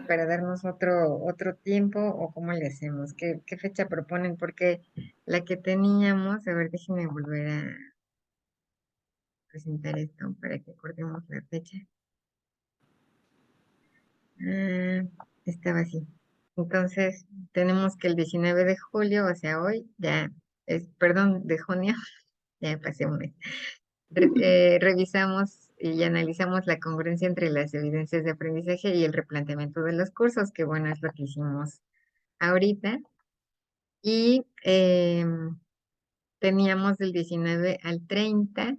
darnos otro tiempo o cómo le hacemos, qué fecha proponen, porque la que teníamos, a ver, déjenme volver a presentar esto para que acordemos la fecha. Estaba así. Entonces, tenemos que el 19 de julio, o sea, hoy, perdón, de junio, ya pasé un mes, revisamos y analizamos la congruencia entre las evidencias de aprendizaje y el replanteamiento de los cursos, que bueno, es lo que hicimos ahorita. y teníamos del 19 al 30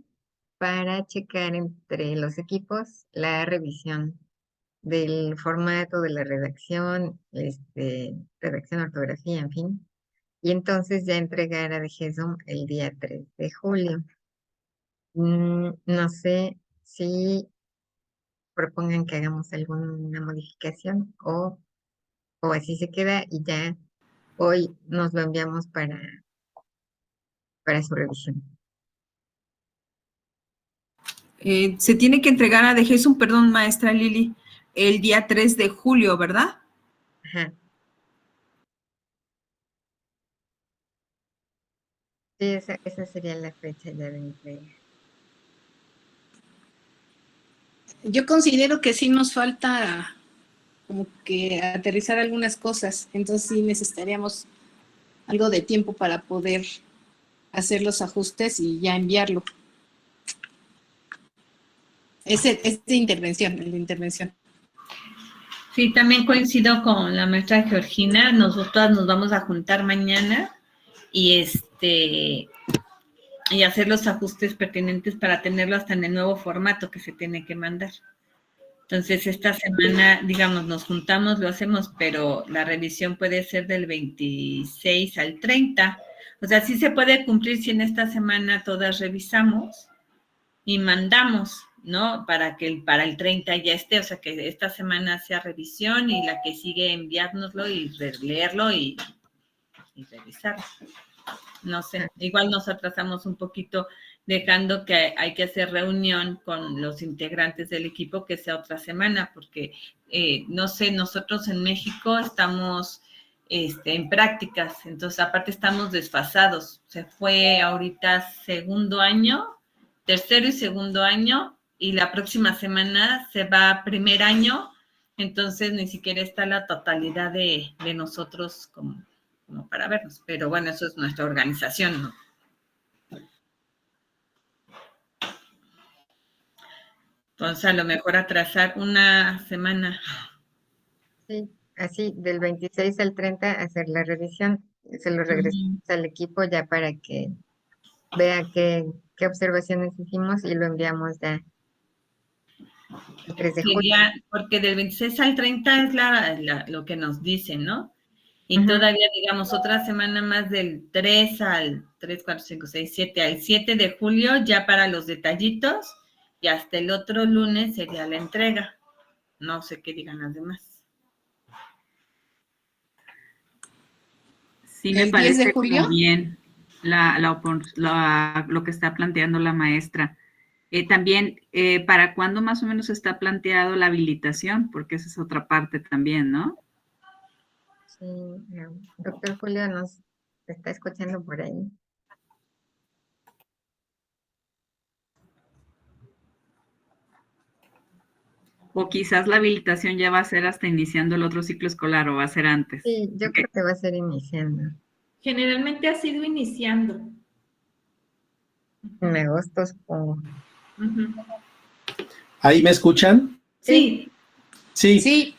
para checar entre los equipos la revisión del formato, de la redacción, redacción, ortografía, en fin. Y entonces ya entregar a DGESOM el día 3 de julio. No sé si propongan que hagamos alguna modificación o así se queda y ya hoy nos lo enviamos para su revisión. Se tiene que entregar a DGESOM, perdón, maestra Lili, el día 3 de julio, ¿verdad? Ajá. Sí, esa sería la fecha ya de entrega. Yo considero que sí nos falta como que aterrizar algunas cosas, entonces sí necesitaríamos algo de tiempo para poder hacer los ajustes y ya enviarlo. Es de intervención, el de intervención. Sí, también coincido con la maestra Georgina. Nosotras nos vamos a juntar mañana y y hacer los ajustes pertinentes para tenerlo hasta en el nuevo formato que se tiene que mandar. Entonces, esta semana, digamos, nos juntamos, lo hacemos, pero la revisión puede ser del 26 al 30. O sea, sí se puede cumplir si en esta semana todas revisamos y mandamos, ¿no? Para el 30 ya esté, o sea, que esta semana sea revisión y la que sigue enviárnoslo y leerlo y revisarlo. No sé, igual nos atrasamos un poquito dejando que hay que hacer reunión con los integrantes del equipo que sea otra semana, porque no sé, nosotros en México estamos en prácticas, entonces aparte estamos desfasados. Se fue ahorita segundo año, tercero y segundo año, y la próxima semana se va primer año, entonces ni siquiera está la totalidad de nosotros como para vernos, pero bueno, eso es nuestra organización, ¿no? Entonces, a lo mejor atrasar una semana. Sí, así, del 26 al 30 hacer la revisión, se lo regresamos al equipo ya para que vea qué observaciones hicimos y lo enviamos ya el 3 de julio. Sería, porque del 26 al 30 es lo que nos dicen, ¿no? Y todavía, digamos, otra semana más del 3 al 3, 4, 5, 6, 7, al 7 de julio, ya para los detallitos, y hasta el otro lunes sería la entrega. No sé qué digan las demás. Sí, me parece como bien lo que está planteando la maestra. También, ¿para cuándo más o menos está planteado la habilitación? Porque esa es otra parte también, ¿no? Sí, doctor Julio nos está escuchando por ahí. O quizás la habilitación ya va a ser hasta iniciando el otro ciclo escolar o va a ser antes. Sí, yo creo que va a ser iniciando. Generalmente ha sido iniciando. En agosto, supongo. ¿Ahí me escuchan? Sí. Sí.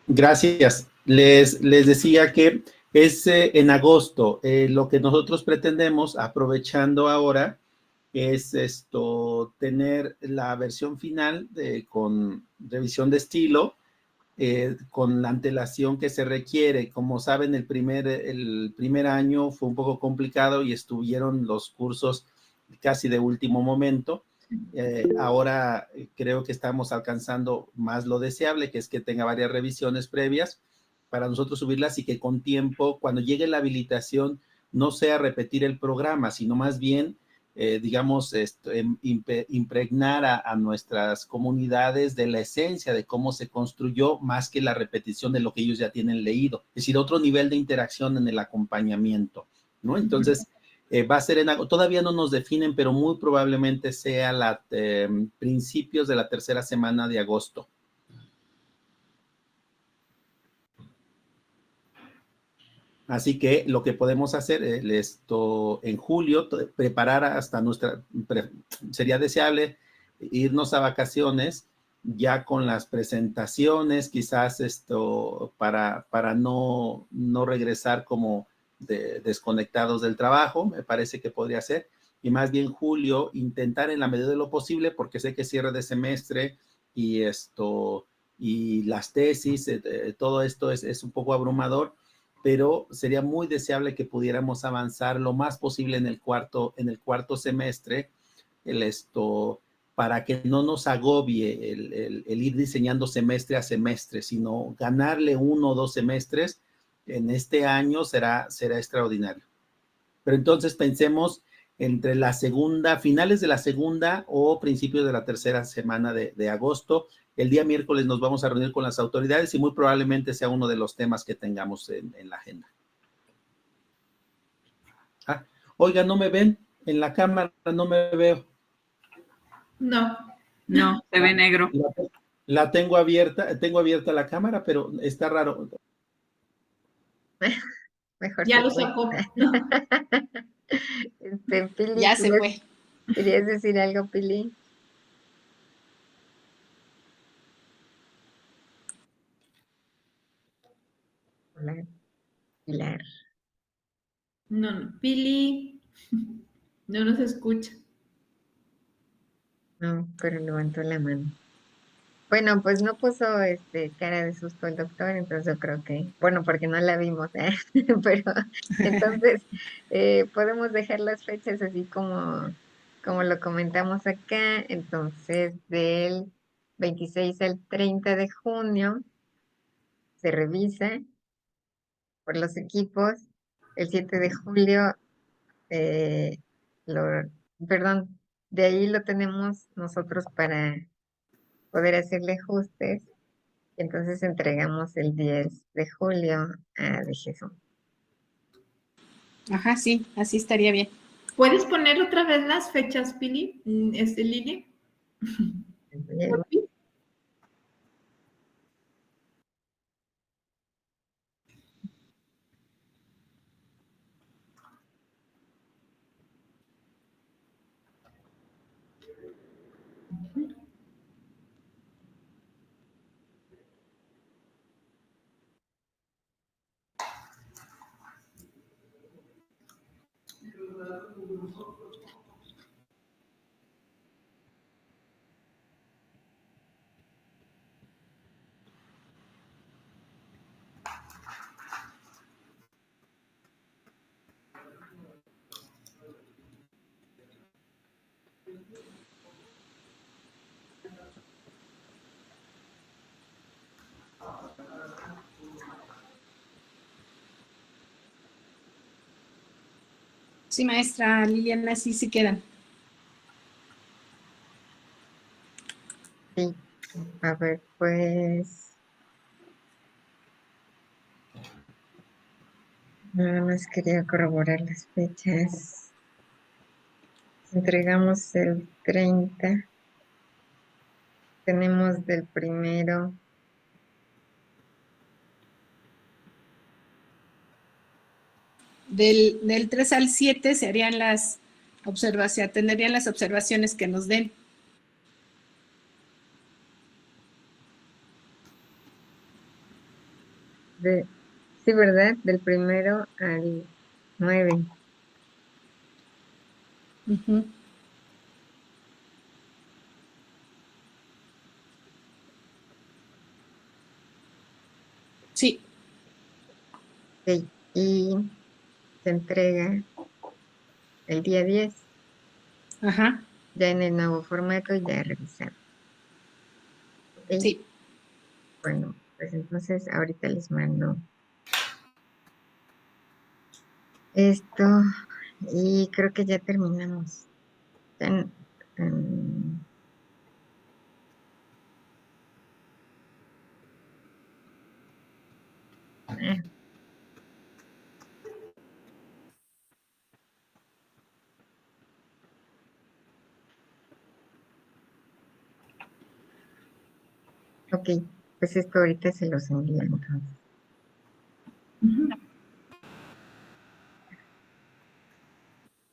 Gracias. Les decía que es en agosto. Lo que nosotros pretendemos, aprovechando ahora, es tener la versión final con revisión de estilo, con la antelación que se requiere. Como saben, el primer año fue un poco complicado y estuvieron los cursos casi de último momento. Ahora creo que estamos alcanzando más lo deseable, que es que tenga varias revisiones previas para nosotros subirlas y que con tiempo, cuando llegue la habilitación, no sea repetir el programa, sino más bien digamos, impregnar a nuestras comunidades de la esencia de cómo se construyó, más que la repetición de lo que ellos ya tienen leído. Es decir, otro nivel de interacción en el acompañamiento, ¿no? Entonces, va a ser todavía no nos definen, pero muy probablemente sea principios de la tercera semana de agosto. Así que lo que podemos hacer en julio, preparar hasta sería deseable irnos a vacaciones ya con las presentaciones, quizás esto para no regresar como desconectados del trabajo, me parece que podría ser, y más bien julio intentar en la medida de lo posible, porque sé que cierre de semestre y y las tesis, todo esto es un poco abrumador, pero sería muy deseable que pudiéramos avanzar lo más posible en el cuarto semestre, para que no nos agobie el ir diseñando semestre a semestre, sino ganarle 1 o 2 semestres en este año será extraordinario. Pero entonces pensemos entre la segunda, finales de la segunda o principios de la tercera semana de agosto. El día miércoles nos vamos a reunir con las autoridades y muy probablemente sea uno de los temas que tengamos en la agenda. Oiga, ¿no me ven? En la cámara no me veo. No. No, se ve negro. La tengo abierta la cámara, pero está raro. Mejor Ya se lo fue. sacó. Pili, Ya se fue. ¿querías decir algo, Pili? Hola, Pilar. No, Pili no nos escucha. No, pero levantó la mano. Bueno, pues no puso cara de susto el doctor, entonces yo creo que, bueno, porque no la vimos, pero entonces podemos dejar las fechas así como lo comentamos acá, entonces del 26 al 30 de junio se revisa por los equipos, el 7 de julio, eh, lo, perdón, de ahí lo tenemos nosotros para poder hacerle ajustes. Entonces entregamos el 10 de julio a DGSO. Ajá, sí, así estaría bien. ¿Puedes poner otra vez las fechas, Pili? Lili. ¿Por fin? Sí, maestra Liliana, sí se quedan. Sí, a ver, pues nada más quería corroborar las fechas. Entregamos el 30, tenemos del primero. Del 3 al 7 se harían las observaciones, tendrían las observaciones que nos den. Sí, ¿verdad? Del primero al 9. Uh-huh. Sí. Okay. Y se entrega el día 10. Ajá. Ya en el nuevo formato, ya revisado. Okay. Sí. Bueno, pues entonces ahorita les mando esto y creo que ya terminamos. Tan- tan- ah, ok, pues esto ahorita se los envío entonces.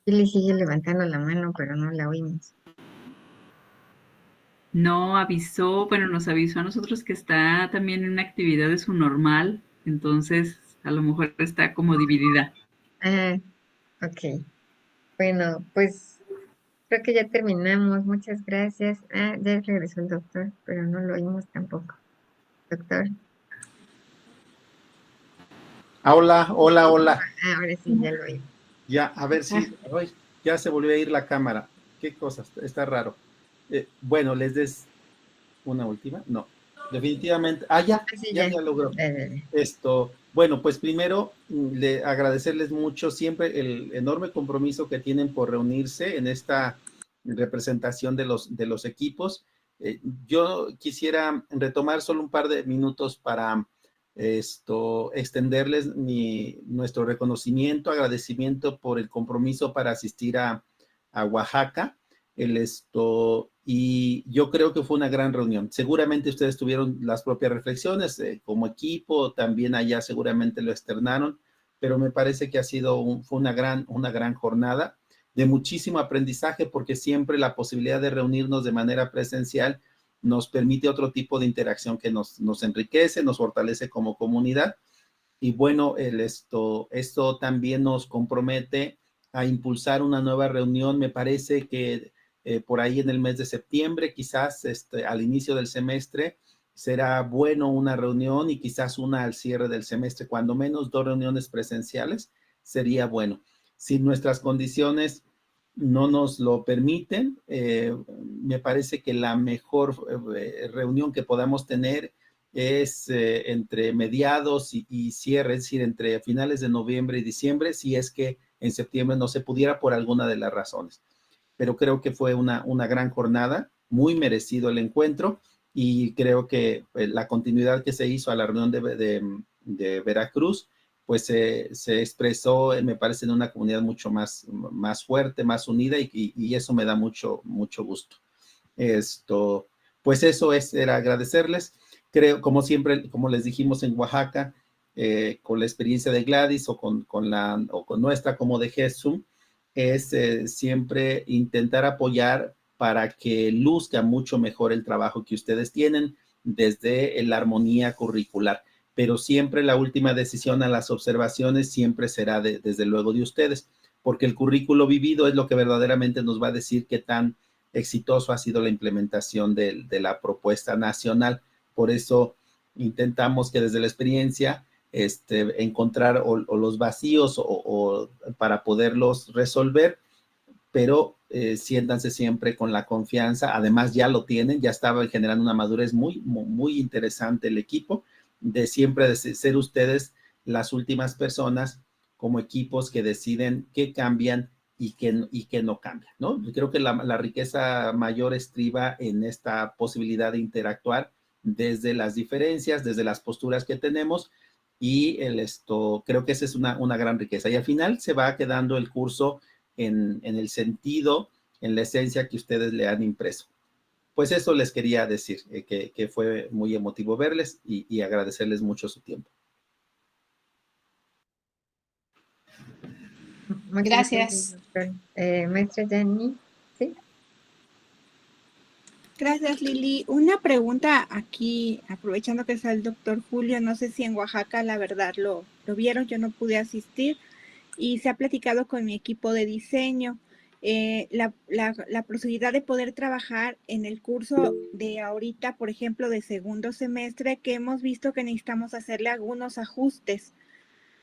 Y le sigue levantando la mano, pero no la oímos. No avisó, bueno, nos avisó a nosotros que está también en una actividad de su normal, entonces a lo mejor está como dividida. Ah, ok. Bueno, pues creo que ya terminamos. Muchas gracias. Ah, ya regresó el doctor, pero no lo oímos tampoco. Doctor. Hola, hola, hola. Ah, ahora sí, ya lo oímos. Ya, a ver si, ay, ya se volvió a ir la cámara. Qué cosas, está raro. Bueno, les des una última. No, definitivamente. Ah, ya, Ah, sí, ya, ya. ya logró. Ya, ya, ya. Bueno, pues primero agradecerles mucho siempre el enorme compromiso que tienen por reunirse en esta representación de los equipos. Yo quisiera retomar solo un par de minutos para extenderles nuestro reconocimiento, agradecimiento por el compromiso para asistir a Oaxaca. Y yo creo que fue una gran reunión. Seguramente ustedes tuvieron las propias reflexiones como equipo, también allá seguramente lo externaron, pero me parece que fue una gran jornada de muchísimo aprendizaje, porque siempre la posibilidad de reunirnos de manera presencial nos permite otro tipo de interacción que nos enriquece, nos fortalece como comunidad. Y bueno, esto también nos compromete a impulsar una nueva reunión. Me parece que por ahí en el mes de septiembre, quizás al inicio del semestre, será bueno una reunión, y quizás una al cierre del semestre, cuando menos 2 reuniones presenciales, sería bueno. Si nuestras condiciones no nos lo permiten, me parece que la mejor reunión que podamos tener es entre mediados y cierre, es decir, entre finales de noviembre y diciembre, si es que en septiembre no se pudiera por alguna de las razones. Pero creo que fue una gran jornada, muy merecido el encuentro, y creo que la continuidad que se hizo a la reunión de Veracruz, pues se expresó, me parece, en una comunidad mucho más fuerte, más unida, y eso me da mucho gusto. Pues eso era agradecerles. Creo, como siempre, como les dijimos en Oaxaca, con la experiencia de Gladys o con nuestra como de Jesús, es siempre intentar apoyar para que luzca mucho mejor el trabajo que ustedes tienen desde la armonía curricular. Pero siempre la última decisión a las observaciones siempre será desde luego de ustedes, porque el currículo vivido es lo que verdaderamente nos va a decir qué tan exitoso ha sido la implementación de la propuesta nacional. Por eso intentamos que desde la experiencia encontrar o los vacíos o para poderlos resolver, pero siéntanse siempre con la confianza. Además ya lo tienen, ya estaba generando una madurez muy interesante el equipo, de siempre de ser ustedes las últimas personas como equipos que deciden qué cambian y qué no cambian, ¿no? Yo creo que la riqueza mayor estriba en esta posibilidad de interactuar desde las diferencias, desde las posturas que tenemos, y creo que esa es una gran riqueza. Y al final se va quedando el curso en el sentido, en la esencia que ustedes le han impreso. Pues eso les quería decir, que fue muy emotivo verles y agradecerles mucho su tiempo. Muchas Gracias. doctor. Maestra Yanni, ¿sí? Gracias, Lili. Una pregunta aquí, aprovechando que está el doctor Julio, no sé si en Oaxaca la verdad lo vieron, yo no pude asistir y se ha platicado con mi equipo de diseño la posibilidad de poder trabajar en el curso de ahorita, por ejemplo, de segundo semestre, que hemos visto que necesitamos hacerle algunos ajustes,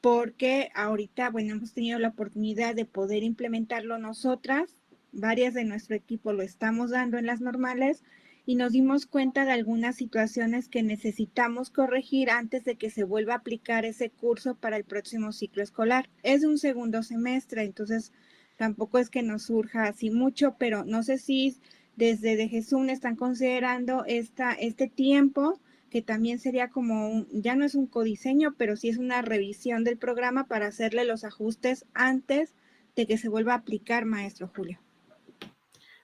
porque ahorita, bueno, hemos tenido la oportunidad de poder implementarlo nosotras, varias de nuestro equipo lo estamos dando en las normales, y nos dimos cuenta de algunas situaciones que necesitamos corregir antes de que se vuelva a aplicar ese curso para el próximo ciclo escolar. Es un segundo semestre, entonces tampoco es que nos surja así mucho, pero no sé si desde de Jesús están considerando este tiempo, que también sería como, ya no es un codiseño, pero sí es una revisión del programa para hacerle los ajustes antes de que se vuelva a aplicar, maestro Julio.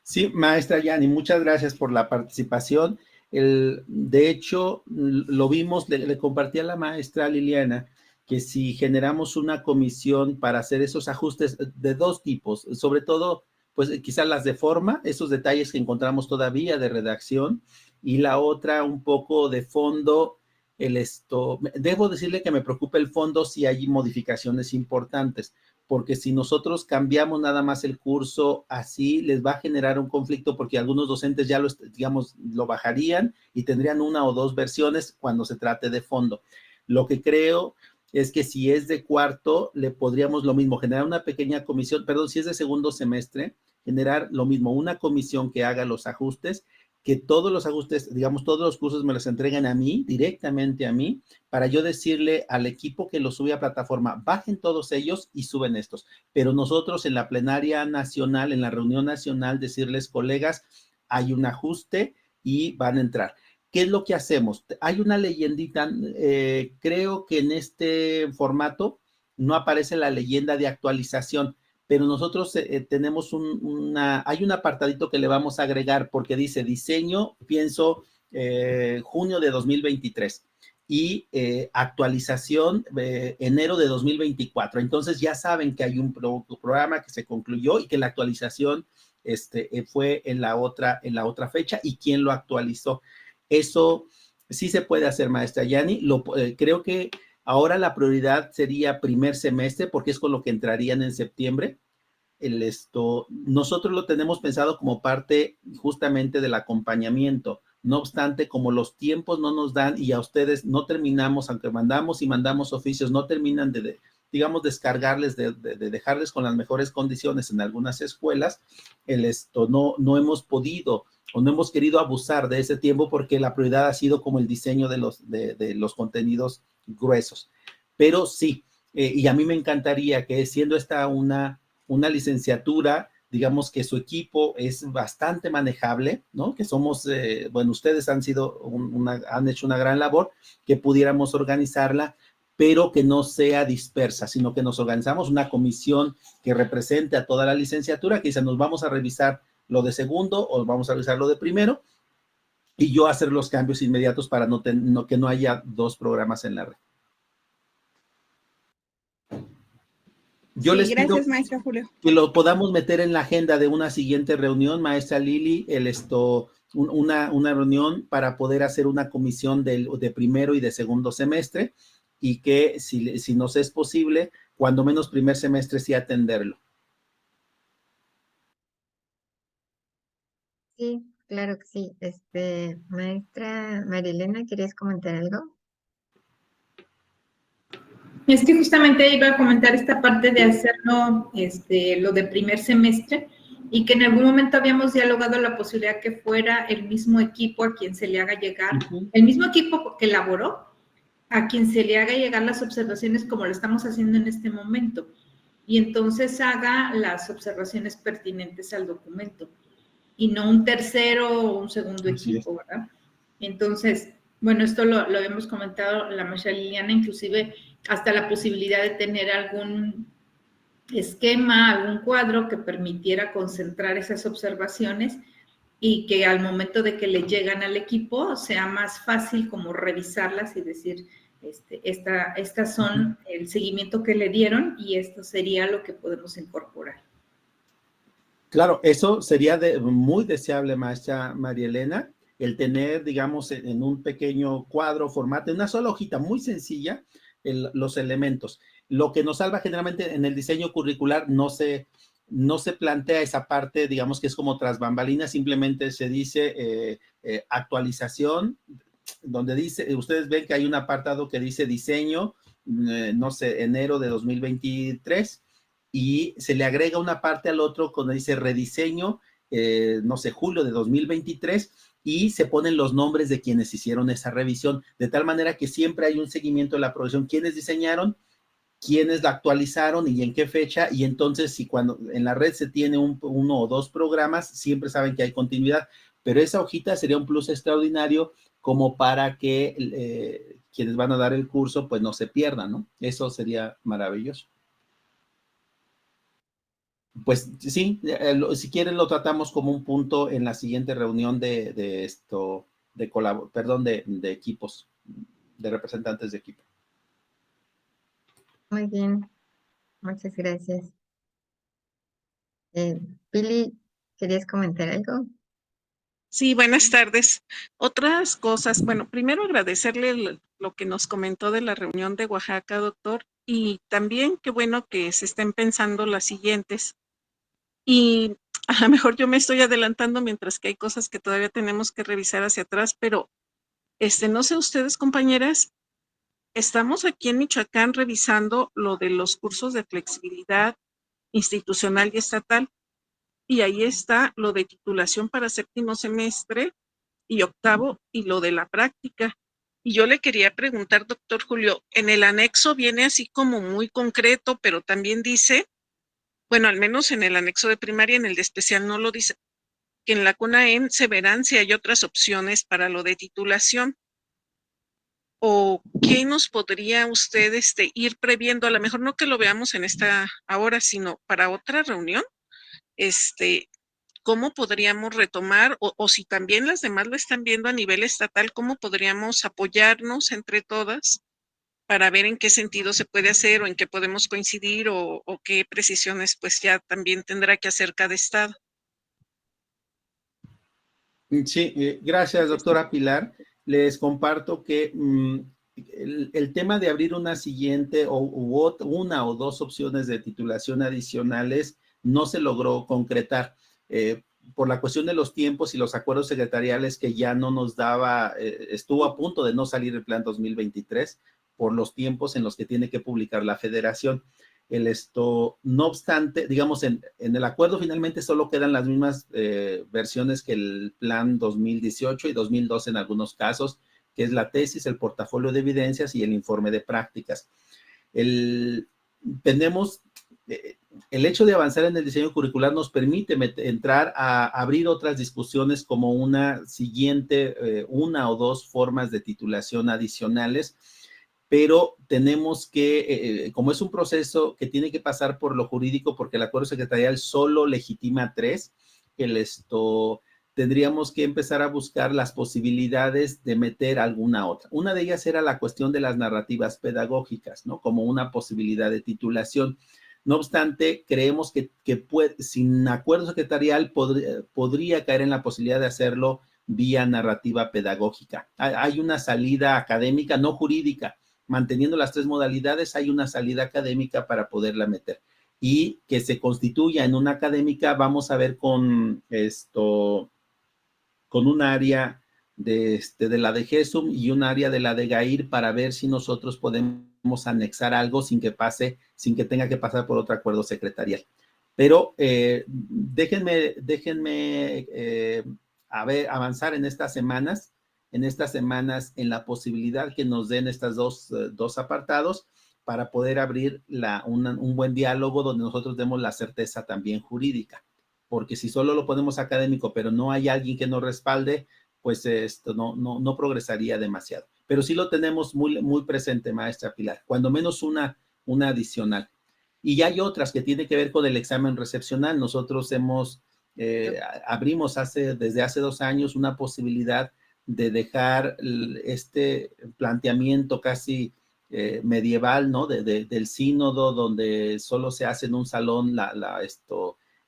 Sí, maestra Yani, muchas gracias por la participación. De hecho, lo vimos, le compartí a la maestra Liliana que si generamos una comisión para hacer esos ajustes de dos tipos, sobre todo pues quizás las de forma, esos detalles que encontramos todavía de redacción, y la otra un poco de fondo, debo decirle que me preocupa el fondo si hay modificaciones importantes, porque si nosotros cambiamos nada más el curso así, les va a generar un conflicto porque algunos docentes ya lo bajarían y tendrían una o dos versiones cuando se trate de fondo. Lo que creo es que si es de cuarto, le podríamos lo mismo, generar una pequeña comisión, perdón, si es de segundo semestre, generar lo mismo, una comisión que haga los ajustes, que todos los ajustes, digamos, todos los cursos me los entreguen a mí, directamente a mí, para yo decirle al equipo que los sube a plataforma, bajen todos ellos y suben estos. Pero nosotros en la plenaria nacional, en la reunión nacional, decirles, colegas, hay un ajuste y van a entrar. ¿Qué es lo que hacemos? Hay una leyendita, creo que en este formato no aparece la leyenda de actualización, pero nosotros tenemos hay un apartadito que le vamos a agregar porque dice diseño, pienso, junio de 2023 y actualización enero de 2024. Entonces ya saben que hay un programa que se concluyó y que la actualización fue en la otra fecha y quién lo actualizó. Eso sí se puede hacer, maestra Yani. Creo que ahora la prioridad sería primer semestre porque es con lo que entrarían en septiembre. Nosotros lo tenemos pensado como parte justamente del acompañamiento. No obstante, como los tiempos no nos dan y a ustedes no terminamos, aunque mandamos y mandamos oficios, no terminan digamos, descargarles, de dejarles con las mejores condiciones en algunas escuelas, no hemos podido o no hemos querido abusar de ese tiempo porque la prioridad ha sido como el diseño de los contenidos gruesos. Pero sí, y a mí me encantaría que siendo esta una licenciatura, digamos que su equipo es bastante manejable, ¿no? Que somos, bueno, ustedes han hecho una gran labor, que pudiéramos organizarla, pero que no sea dispersa, sino que nos organizamos una comisión que represente a toda la licenciatura, que dice, nos vamos a revisar lo de segundo o vamos a revisar lo de primero, y yo hacer los cambios inmediatos para que no haya dos programas en la red. Yo les pido gracias, maestra Julio. que lo podamos meter en la agenda de una siguiente reunión, maestra Lili, una reunión para poder hacer una comisión de primero y de segundo semestre y que si nos es posible, cuando menos primer semestre sí atenderlo. Sí, claro que sí. Maestra Marilena, ¿querías comentar algo? Es que justamente iba a comentar esta parte de hacerlo, lo de primer semestre, y que en algún momento habíamos dialogado la posibilidad que fuera el mismo equipo a quien se le haga llegar, el mismo equipo que elaboró, a quien se le haga llegar las observaciones como lo estamos haciendo en este momento, y entonces haga las observaciones pertinentes al documento, y no un tercero o un segundo equipo, ¿verdad? Entonces, bueno, esto lo hemos comentado la maestra Liliana, inclusive hasta la posibilidad de tener algún esquema, algún cuadro que permitiera concentrar esas observaciones y que al momento de que le llegan al equipo sea más fácil como revisarlas y decir, estas son el seguimiento que le dieron y esto sería lo que podemos incorporar. Claro, eso sería muy deseable, maestra María Elena, el tener, digamos, en un pequeño cuadro, formato, en una sola hojita muy sencilla, los elementos. Lo que nos salva generalmente en el diseño curricular no se plantea esa parte, digamos que es como tras bambalinas, simplemente se dice actualización, donde dice, ustedes ven que hay un apartado que dice diseño, no sé, enero de 2023, y se le agrega una parte al otro cuando dice rediseño, no sé, julio de 2023, y se ponen los nombres de quienes hicieron esa revisión, de tal manera que siempre hay un seguimiento de la producción, quiénes diseñaron, quiénes la actualizaron y en qué fecha, y entonces si cuando en la red se tiene uno o dos programas, siempre saben que hay continuidad, pero esa hojita sería un plus extraordinario como para que quienes van a dar el curso pues no se pierdan, ¿no? Eso sería maravilloso. Pues sí, si quieren lo tratamos como un punto en la siguiente reunión de equipos, de representantes de equipo. Muy bien, muchas gracias. Pili, ¿querías comentar algo? Sí, buenas tardes. Otras cosas, bueno, primero agradecerle lo que nos comentó de la reunión de Oaxaca, doctor, y también qué bueno que se estén pensando las siguientes. Y a lo mejor yo me estoy adelantando mientras que hay cosas que todavía tenemos que revisar hacia atrás, pero no sé ustedes, compañeras, estamos aquí en Michoacán revisando lo de los cursos de flexibilidad institucional y estatal, y ahí está lo de titulación para séptimo semestre y octavo y lo de la práctica. Y yo le quería preguntar, doctor Julio, en el anexo viene así como muy concreto, pero también dice, bueno, al menos en el anexo de primaria, en el de especial no lo dice, que en la CONAEM se verán si hay otras opciones para lo de titulación. ¿O qué nos podría usted ir previendo? A lo mejor no que lo veamos en esta ahora, sino para otra reunión. ¿Cómo podríamos retomar o si también las demás lo están viendo a nivel estatal, cómo podríamos apoyarnos entre todas para ver en qué sentido se puede hacer o en qué podemos coincidir o qué precisiones pues ya también tendrá que hacer cada estado? Sí, gracias, doctora Pilar. Les comparto que el tema de abrir una siguiente una o dos opciones de titulación adicionales no se logró concretar por la cuestión de los tiempos y los acuerdos secretariales que ya no nos daba, estuvo a punto de no salir el plan 2023 por los tiempos en los que tiene que publicar la federación. No obstante, digamos, en el acuerdo finalmente solo quedan las mismas versiones que el plan 2018 y 2012 en algunos casos, que es la tesis, el portafolio de evidencias y el informe de prácticas. Tenemos, el hecho de avanzar en el diseño curricular nos permite entrar a abrir otras discusiones como una siguiente, una o dos formas de titulación adicionales, pero tenemos que, como es un proceso que tiene que pasar por lo jurídico, porque el acuerdo secretarial solo legitima 3, tendríamos que empezar a buscar las posibilidades de meter alguna otra. Una de ellas era la cuestión de las narrativas pedagógicas, ¿no? Como una posibilidad de titulación. No obstante, creemos que sin acuerdo secretarial podría caer en la posibilidad de hacerlo vía narrativa pedagógica. Hay una salida académica, no jurídica, manteniendo las 3 modalidades, hay una salida académica para poderla meter. Y que se constituya en una académica, vamos a ver con un área de la de GESUM y un área de la de GAIR para ver si nosotros podemos anexar algo sin que tenga que pasar por otro acuerdo secretarial. Pero déjenme avanzar en estas semanas en la posibilidad que nos den estos dos apartados para poder abrir un buen diálogo donde nosotros demos la certeza también jurídica. Porque si solo lo ponemos académico, pero no hay alguien que nos respalde, pues esto no progresaría demasiado. Pero sí lo tenemos muy, muy presente, maestra Pilar, cuando menos una adicional. Y hay otras que tienen que ver con el examen recepcional. Nosotros abrimos desde hace 2 años una posibilidad de dejar este planteamiento casi medieval, ¿no? Del sínodo, donde solo se hace en un salón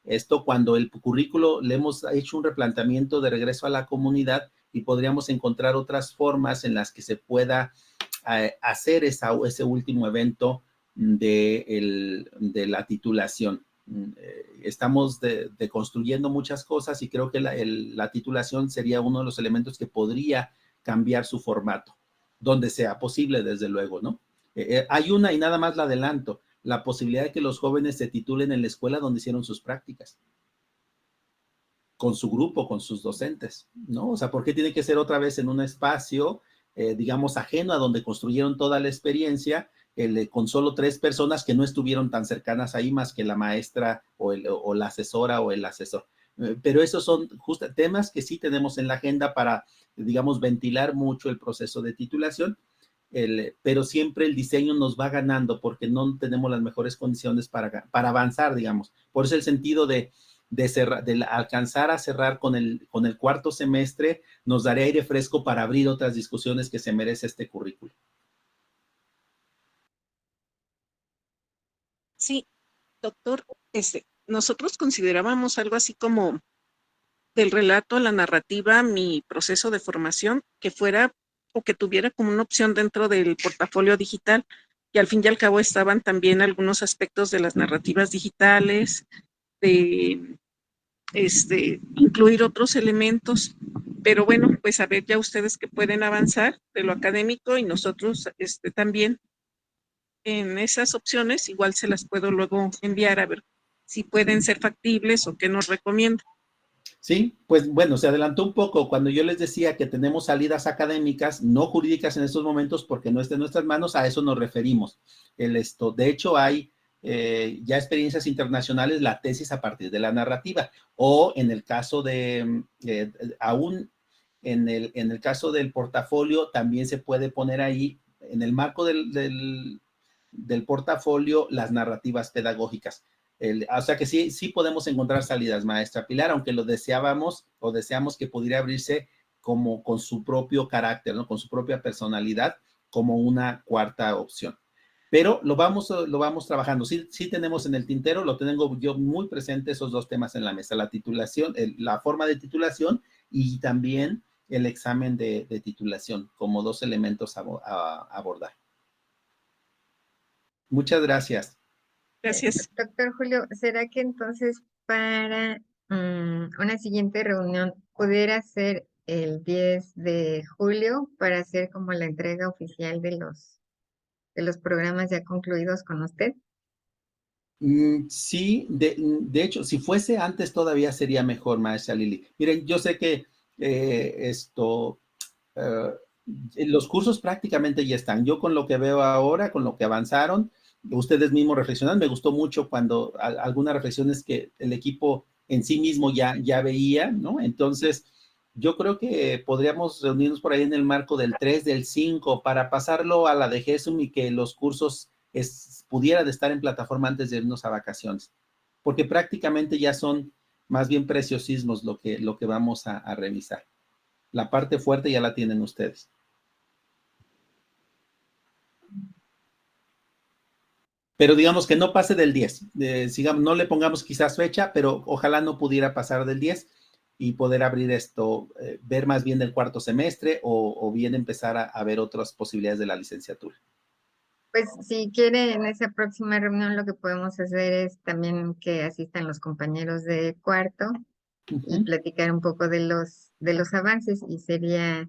esto cuando el currículo le hemos hecho un replanteamiento de regreso a la comunidad y podríamos encontrar otras formas en las que se pueda hacer ese último evento de la titulación. Estamos deconstruyendo muchas cosas y creo que la titulación sería uno de los elementos que podría cambiar su formato, donde sea posible, desde luego, ¿no? Hay una, y nada más la adelanto, la posibilidad de que los jóvenes se titulen en la escuela donde hicieron sus prácticas, con su grupo, con sus docentes, ¿no? O sea, ¿por qué tiene que ser otra vez en un espacio, digamos, ajeno a donde construyeron toda la experiencia, con solo 3 personas que no estuvieron tan cercanas ahí más que la maestra o la asesora o el asesor? Pero esos son justo temas que sí tenemos en la agenda para, digamos, ventilar mucho el proceso de titulación, pero siempre el diseño nos va ganando porque no tenemos las mejores condiciones para avanzar, digamos. Por eso el sentido de alcanzar a cerrar con el 4º semestre nos daría aire fresco para abrir otras discusiones que se merece este currículo. Sí, doctor, nosotros considerábamos algo así como del relato a la narrativa, mi proceso de formación, que fuera o que tuviera como una opción dentro del portafolio digital, y al fin y al cabo estaban también algunos aspectos de las narrativas digitales, de incluir otros elementos, pero bueno, pues a ver ya ustedes que pueden avanzar de lo académico y nosotros también en esas opciones, igual se las puedo luego enviar a ver si pueden ser factibles o qué nos recomiendan. Sí, pues bueno, se adelantó un poco cuando yo les decía que tenemos salidas académicas, no jurídicas en estos momentos porque no está en nuestras manos, a eso nos referimos. De hecho, hay ya experiencias internacionales, la tesis a partir de la narrativa, o en el caso de, aún en el caso del portafolio, también se puede poner ahí, en el marco del portafolio, las narrativas pedagógicas. O sea que sí podemos encontrar salidas, maestra Pilar, aunque lo deseábamos o deseamos que pudiera abrirse como con su propio carácter, ¿no? Con su propia personalidad, como una cuarta opción. Pero lo vamos trabajando. Sí tenemos en el tintero, lo tengo yo muy presente esos dos temas en la mesa, la titulación, la forma de titulación y también el examen de titulación como dos elementos a abordar. Muchas gracias. Gracias. Doctor Julio, ¿será que entonces para una siguiente reunión pudiera ser el 10 de julio para hacer como la entrega oficial de los programas ya concluidos con usted? Sí, de hecho, si fuese antes todavía sería mejor, maestra Lili. Miren, yo sé que los cursos prácticamente ya están. Yo con lo que veo ahora, con lo que avanzaron, ustedes mismos reflexionan, me gustó mucho cuando algunas reflexiones que el equipo en sí mismo ya veía, ¿no? Entonces, yo creo que podríamos reunirnos por ahí en el marco del 3, del 5, para pasarlo a la de GESUM y que los cursos pudieran estar en plataforma antes de irnos a vacaciones, porque prácticamente ya son más bien preciosismos lo que vamos a revisar. La parte fuerte ya la tienen ustedes. Pero digamos que no pase del 10. Sigamos, no le pongamos quizás fecha, pero ojalá no pudiera pasar del 10 y poder abrir esto, ver más bien el cuarto semestre o bien empezar a ver otras posibilidades de la licenciatura. Pues si quiere, en esa próxima reunión lo que podemos hacer es también que asistan los compañeros de cuarto y platicar un poco de los avances, y sería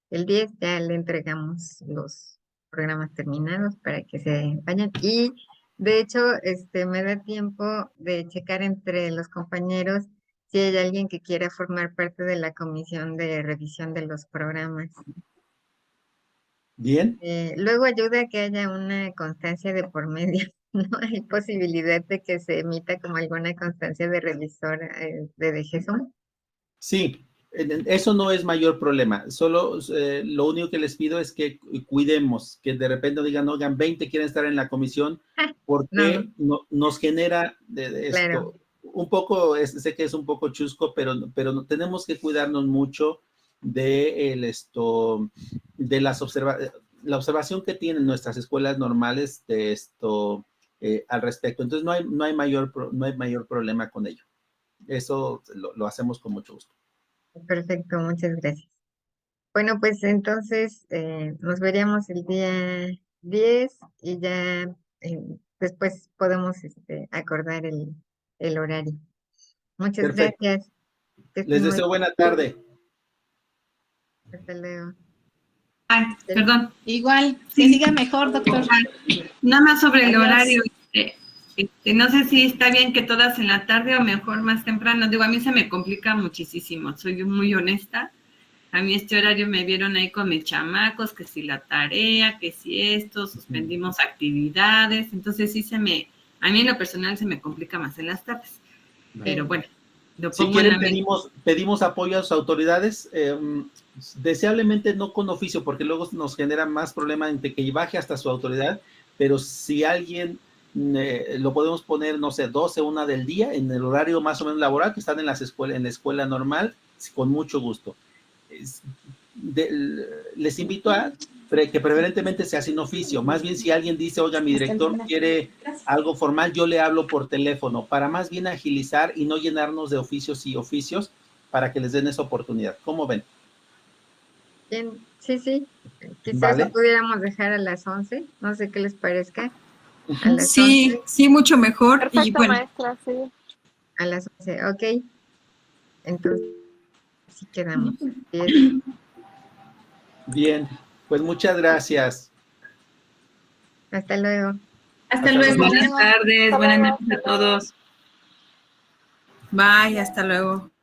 el 10, ya le entregamos los programas terminados para que se vayan. Y de hecho, me da tiempo de checar entre los compañeros si hay alguien que quiera formar parte de la comisión de revisión de los programas. Bien. Luego ayuda a que haya una constancia de por medio. ¿No hay posibilidad de que se emita como alguna constancia de revisor de DGESUM? Sí, eso no es mayor problema. Solo lo único que les pido es que cuidemos, que de repente digan, oigan, 20 quieren estar en la comisión, porque nos genera esto. Claro. Un poco, sé que es un poco chusco, pero tenemos que cuidarnos mucho de la observación que tienen nuestras escuelas normales de esto al respecto. Entonces no hay mayor problema con ello. Eso lo hacemos con mucho gusto. Perfecto, muchas gracias. Bueno, pues entonces nos veríamos el día 10 y ya después podemos acordar el horario. Muchas Perfecto. gracias. Les deseo buena tarde. Hasta luego. Ay, perdón. Igual, que siga mejor, doctor. Nada más sobre el Adiós. horario. No sé si está bien que todas en la tarde o mejor más temprano. Digo, a mí se me complica muchísimo. Soy muy honesta. A mí este horario me vieron ahí con mis chamacos, que si la tarea, que si esto, suspendimos actividades. Entonces sí a mí en lo personal se me complica más en las tardes. Pero bueno, lo pongo si quieren, en la mente. pedimos apoyo a sus autoridades, deseablemente no con oficio, porque luego nos genera más problema entre que baje hasta su autoridad, pero si alguien lo podemos poner, no sé, 12, 1 del día, en el horario más o menos laboral, que están en la escuela normal, con mucho gusto. Les invito a que preferentemente sea sin oficio. Más bien si alguien dice, oiga, mi director quiere algo formal, yo le hablo por teléfono, para más bien agilizar y no llenarnos de oficios y oficios, para que les den esa oportunidad. ¿Cómo ven? Bien, sí. Quizás Vale. lo pudiéramos dejar a las 11, no sé qué les parezca. A las Sí, 11. sí, mucho mejor. Perfecto, Y bueno, maestra, sí. A las 11, ok. Entonces, así quedamos. 10. Bien, pues muchas gracias. Hasta luego. Hasta luego. Buenas tardes, Hasta buenas luego, noches a hasta luego. todos. bye, hasta luego.